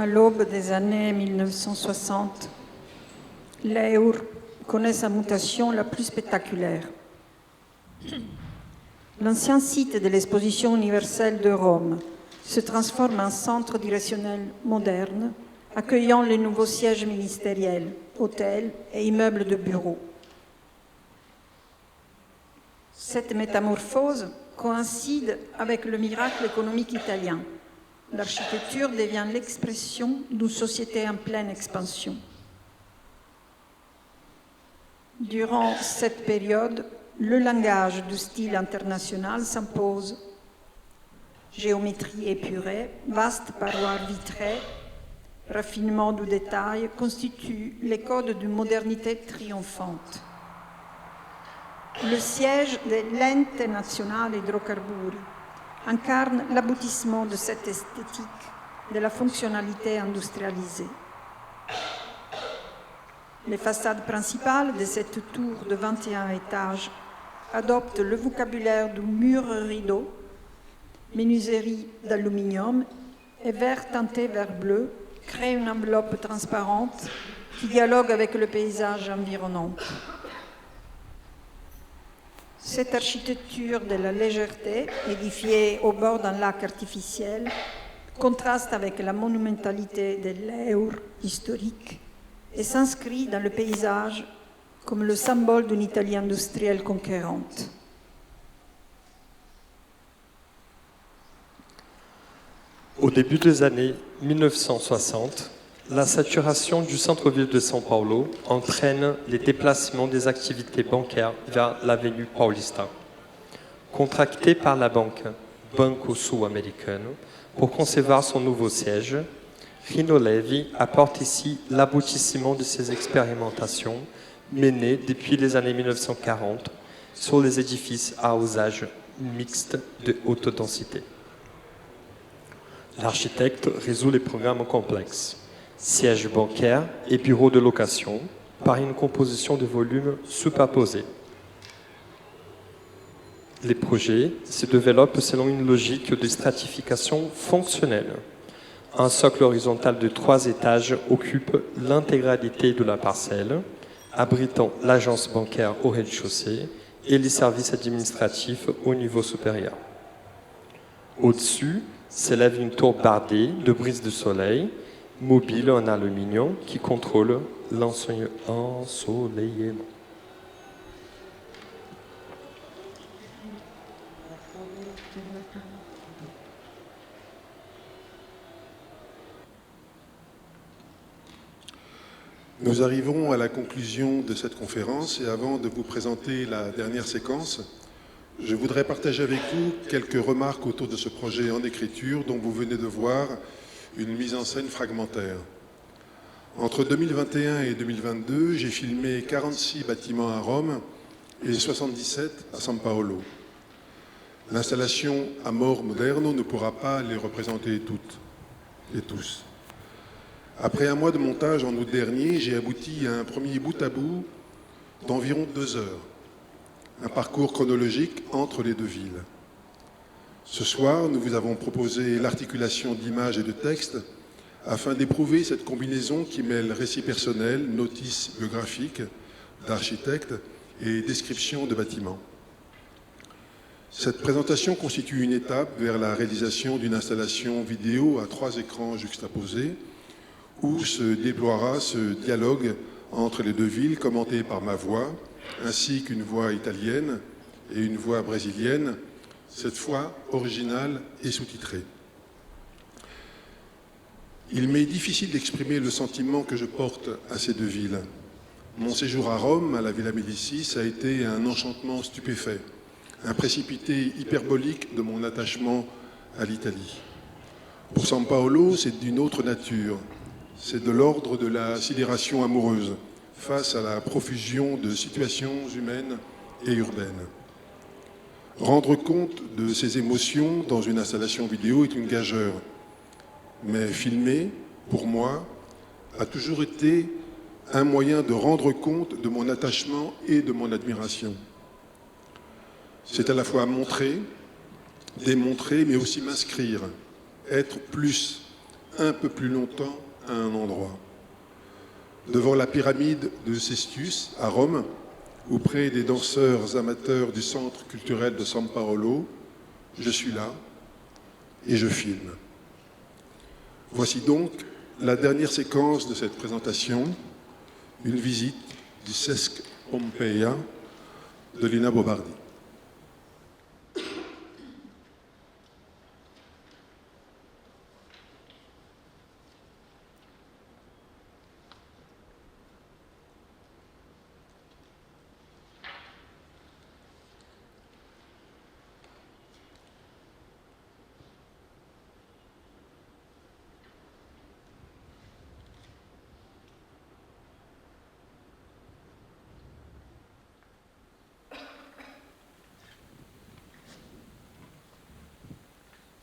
À l'aube des années 1960, l'Eur connaît sa mutation la plus spectaculaire. L'ancien site de l'exposition universelle de Rome se transforme en centre directionnel moderne, accueillant les nouveaux sièges ministériels, hôtels et immeubles de bureaux. Cette métamorphose coïncide avec le miracle économique italien. L'architecture devient l'expression d'une société en pleine expansion. Durant cette période, le langage du style international s'impose. Géométrie épurée, vaste parois vitrée, raffinement du détail constituent les codes d'une modernité triomphante. Le siège de l'Ente Nazionale Idrocarburi incarne l'aboutissement de cette esthétique de la fonctionnalité industrialisée. Les façades principales de cette tour de 21 étages adoptent le vocabulaire du mur rideau, menuiserie d'aluminium et verre teinté vert bleu créent une enveloppe transparente qui dialogue avec le paysage environnant. Cette architecture de la légèreté, édifiée au bord d'un lac artificiel, contraste avec la monumentalité de l'Eur historique et s'inscrit dans le paysage comme le symbole d'une Italie industrielle conquérante. Au début des années 1960, la saturation du centre-ville de São Paulo entraîne les déplacements des activités bancaires vers l'avenue Paulista. Contracté par la banque Banco Sul-Americano pour concevoir son nouveau siège, Rino Levi apporte ici l'aboutissement de ses expérimentations menées depuis les années 1940 sur les édifices à usage mixte de haute densité. L'architecte résout les programmes complexes, sièges bancaires et bureaux de location, par une composition de volumes superposés. Les projets se développent selon une logique de stratification fonctionnelle. Un socle horizontal de 3 étages occupe l'intégralité de la parcelle, abritant l'agence bancaire au rez-de-chaussée et les services administratifs au niveau supérieur. Au-dessus s'élève une tour bardée de brises de soleil, mobile en aluminium, qui contrôle l'ensoleillement. Nous arrivons à la conclusion de cette conférence et avant de vous présenter la dernière séquence, je voudrais partager avec vous quelques remarques autour de ce projet en écriture dont vous venez de voir une mise en scène fragmentaire. Entre 2021 et 2022, j'ai filmé 46 bâtiments à Rome et 77 à São Paulo. L'installation Amor Moderno ne pourra pas les représenter toutes et tous. Après un mois de montage en août dernier, j'ai abouti à un premier bout à bout d'environ 2 heures. Un parcours chronologique entre les deux villes. Ce soir, nous vous avons proposé l'articulation d'images et de textes afin d'éprouver cette combinaison qui mêle récit personnel, notices biographiques d'architectes et descriptions de bâtiments. Cette présentation constitue une étape vers la réalisation d'une installation vidéo à 3 écrans juxtaposés où se déploiera ce dialogue entre les deux villes commenté par ma voix, ainsi qu'une voix italienne et une voix brésilienne, cette fois originale et sous-titrée. Il m'est difficile d'exprimer le sentiment que je porte à ces deux villes. Mon séjour à Rome, à la Villa Médicis, a été un enchantement stupéfait, un précipité hyperbolique de mon attachement à l'Italie. Pour São Paulo, c'est d'une autre nature. C'est de l'ordre de la sidération amoureuse face à la profusion de situations humaines et urbaines. Rendre compte de ces émotions dans une installation vidéo est une gageure. Mais filmer, pour moi, a toujours été un moyen de rendre compte de mon attachement et de mon admiration. C'est à la fois montrer, démontrer, mais aussi m'inscrire, être plus, un peu plus longtemps à un endroit. Devant la pyramide de Cestius à Rome, ou près des danseurs amateurs du centre culturel de San Paolo, je suis là et je filme. Voici donc la dernière séquence de cette présentation, une visite du Sesc Pompeia de Lina Bo Bardi.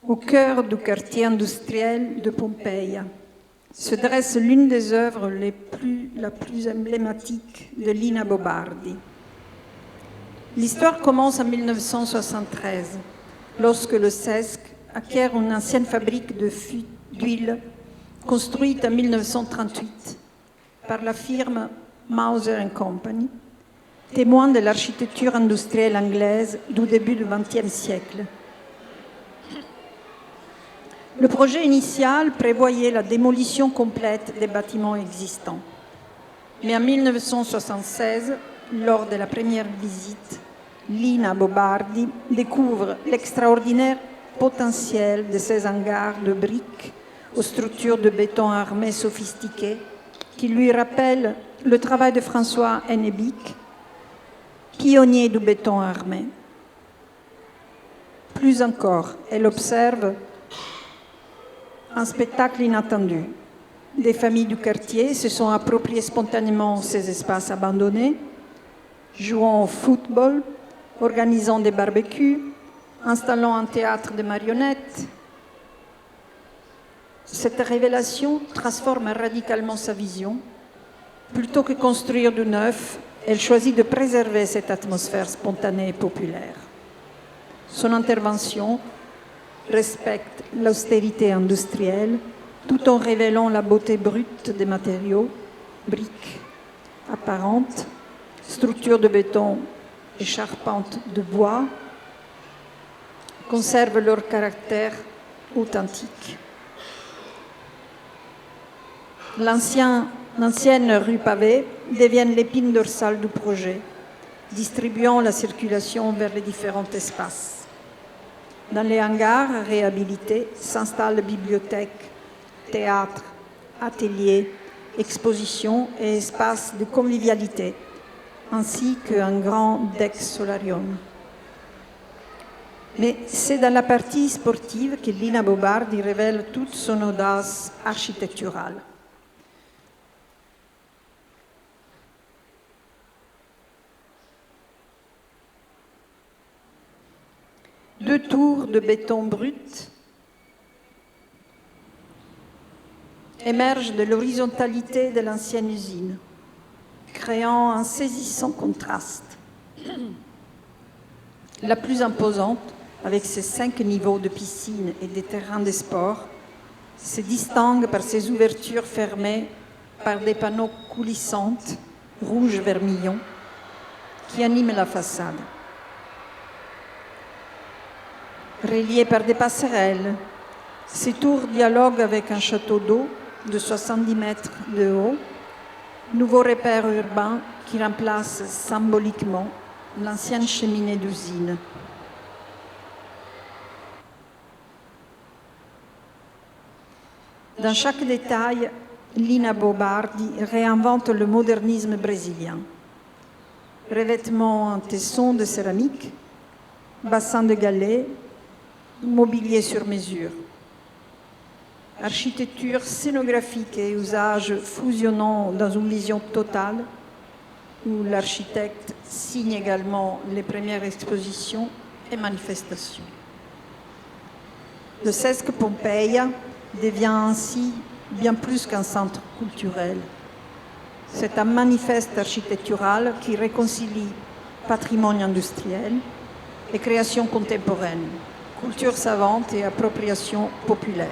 Au cœur du quartier industriel de Pompeia se dresse l'une des œuvres la plus emblématique de Lina Bo Bardi. L'histoire commence en 1973, lorsque le Sesc acquiert une ancienne fabrique d'huile construite en 1938 par la firme Mauser & Company, témoin de l'architecture industrielle anglaise du début du XXe siècle. Le projet initial prévoyait la démolition complète des bâtiments existants. Mais en 1976, lors de la première visite, Lina Bo Bardi découvre l'extraordinaire potentiel de ces hangars de briques aux structures de béton armé sophistiquées qui lui rappellent le travail de François Hennebique, pionnier du béton armé. Plus encore, elle observe un spectacle inattendu. Des familles du quartier se sont appropriées spontanément ces espaces abandonnés, jouant au football, organisant des barbecues, installant un théâtre de marionnettes. Cette révélation transforme radicalement sa vision. Plutôt que construire du neuf, elle choisit de préserver cette atmosphère spontanée et populaire. Son intervention respecte l'austérité industrielle tout en révélant la beauté brute des matériaux, briques apparentes, structures de béton et charpentes de bois, conservent leur caractère authentique. L'ancienne rue pavée devient l'épine dorsale du projet, distribuant la circulation vers les différents espaces. Dans les hangars réhabilités s'installent bibliothèques, théâtres, ateliers, expositions et espaces de convivialité, ainsi qu'un grand deck solarium. Mais c'est dans la partie sportive que Lina Bo Bardi révèle toute son audace architecturale. Deux tours de béton brut émergent de l'horizontalité de l'ancienne usine, créant un saisissant contraste. La plus imposante, avec ses 5 niveaux de piscine et des terrains de sport, se distingue par ses ouvertures fermées par des panneaux coulissantes, rouge-vermillon, qui animent la façade. Reliées par des passerelles, ces tours dialoguent avec un château d'eau de 70 mètres de haut, nouveau repère urbain qui remplace symboliquement l'ancienne cheminée d'usine. Dans chaque détail, Lina Bo Bardi réinvente le modernisme brésilien. Revêtements en tesson de céramique, bassin de galets, mobilier sur mesure. Architecture scénographique et usage fusionnant dans une vision totale, où l'architecte signe également les premières expositions et manifestations. Le Sesc Pompeia devient ainsi bien plus qu'un centre culturel. C'est un manifeste architectural qui réconcilie patrimoine industriel et création contemporaine, culture savante et appropriation populaire.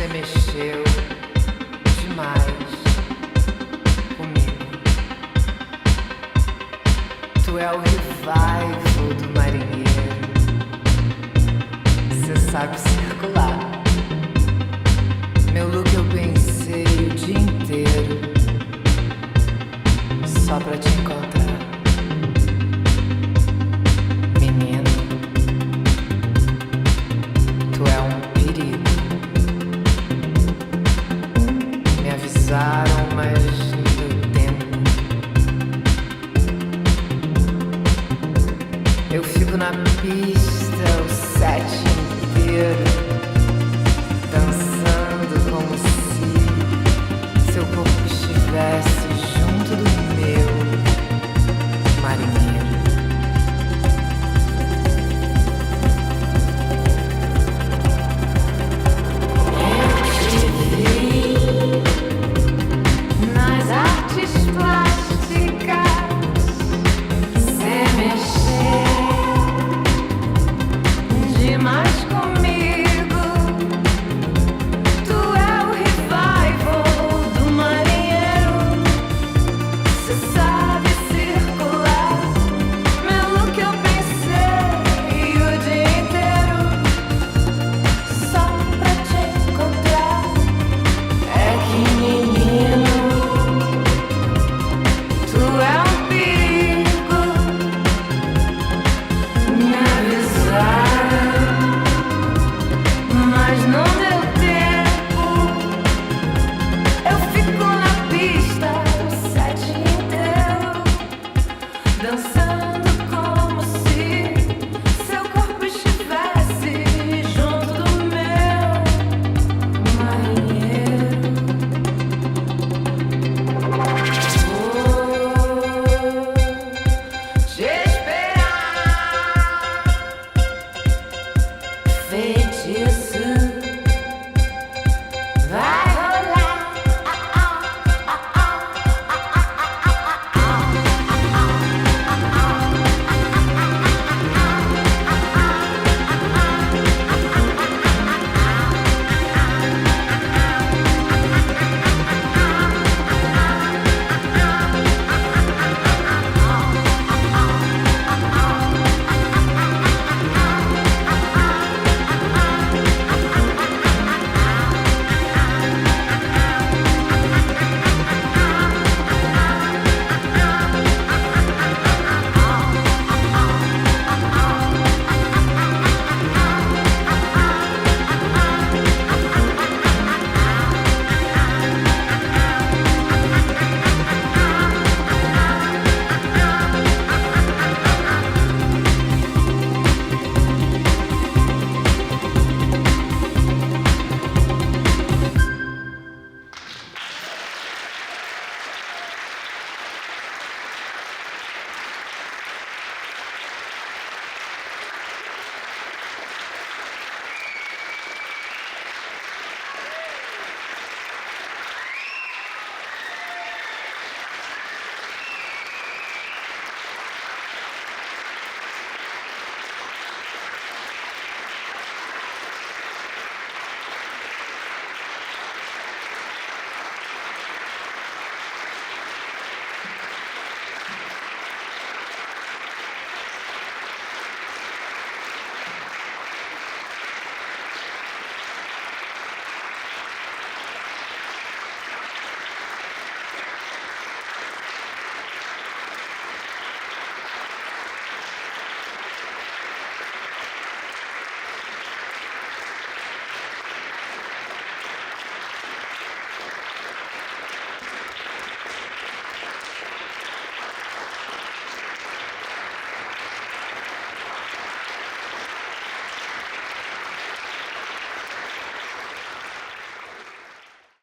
Você mexeu demais comigo. Tu é o revival do marinheiro. Você sabe circular. Meu look eu pensei o dia inteiro só pra te encontrar.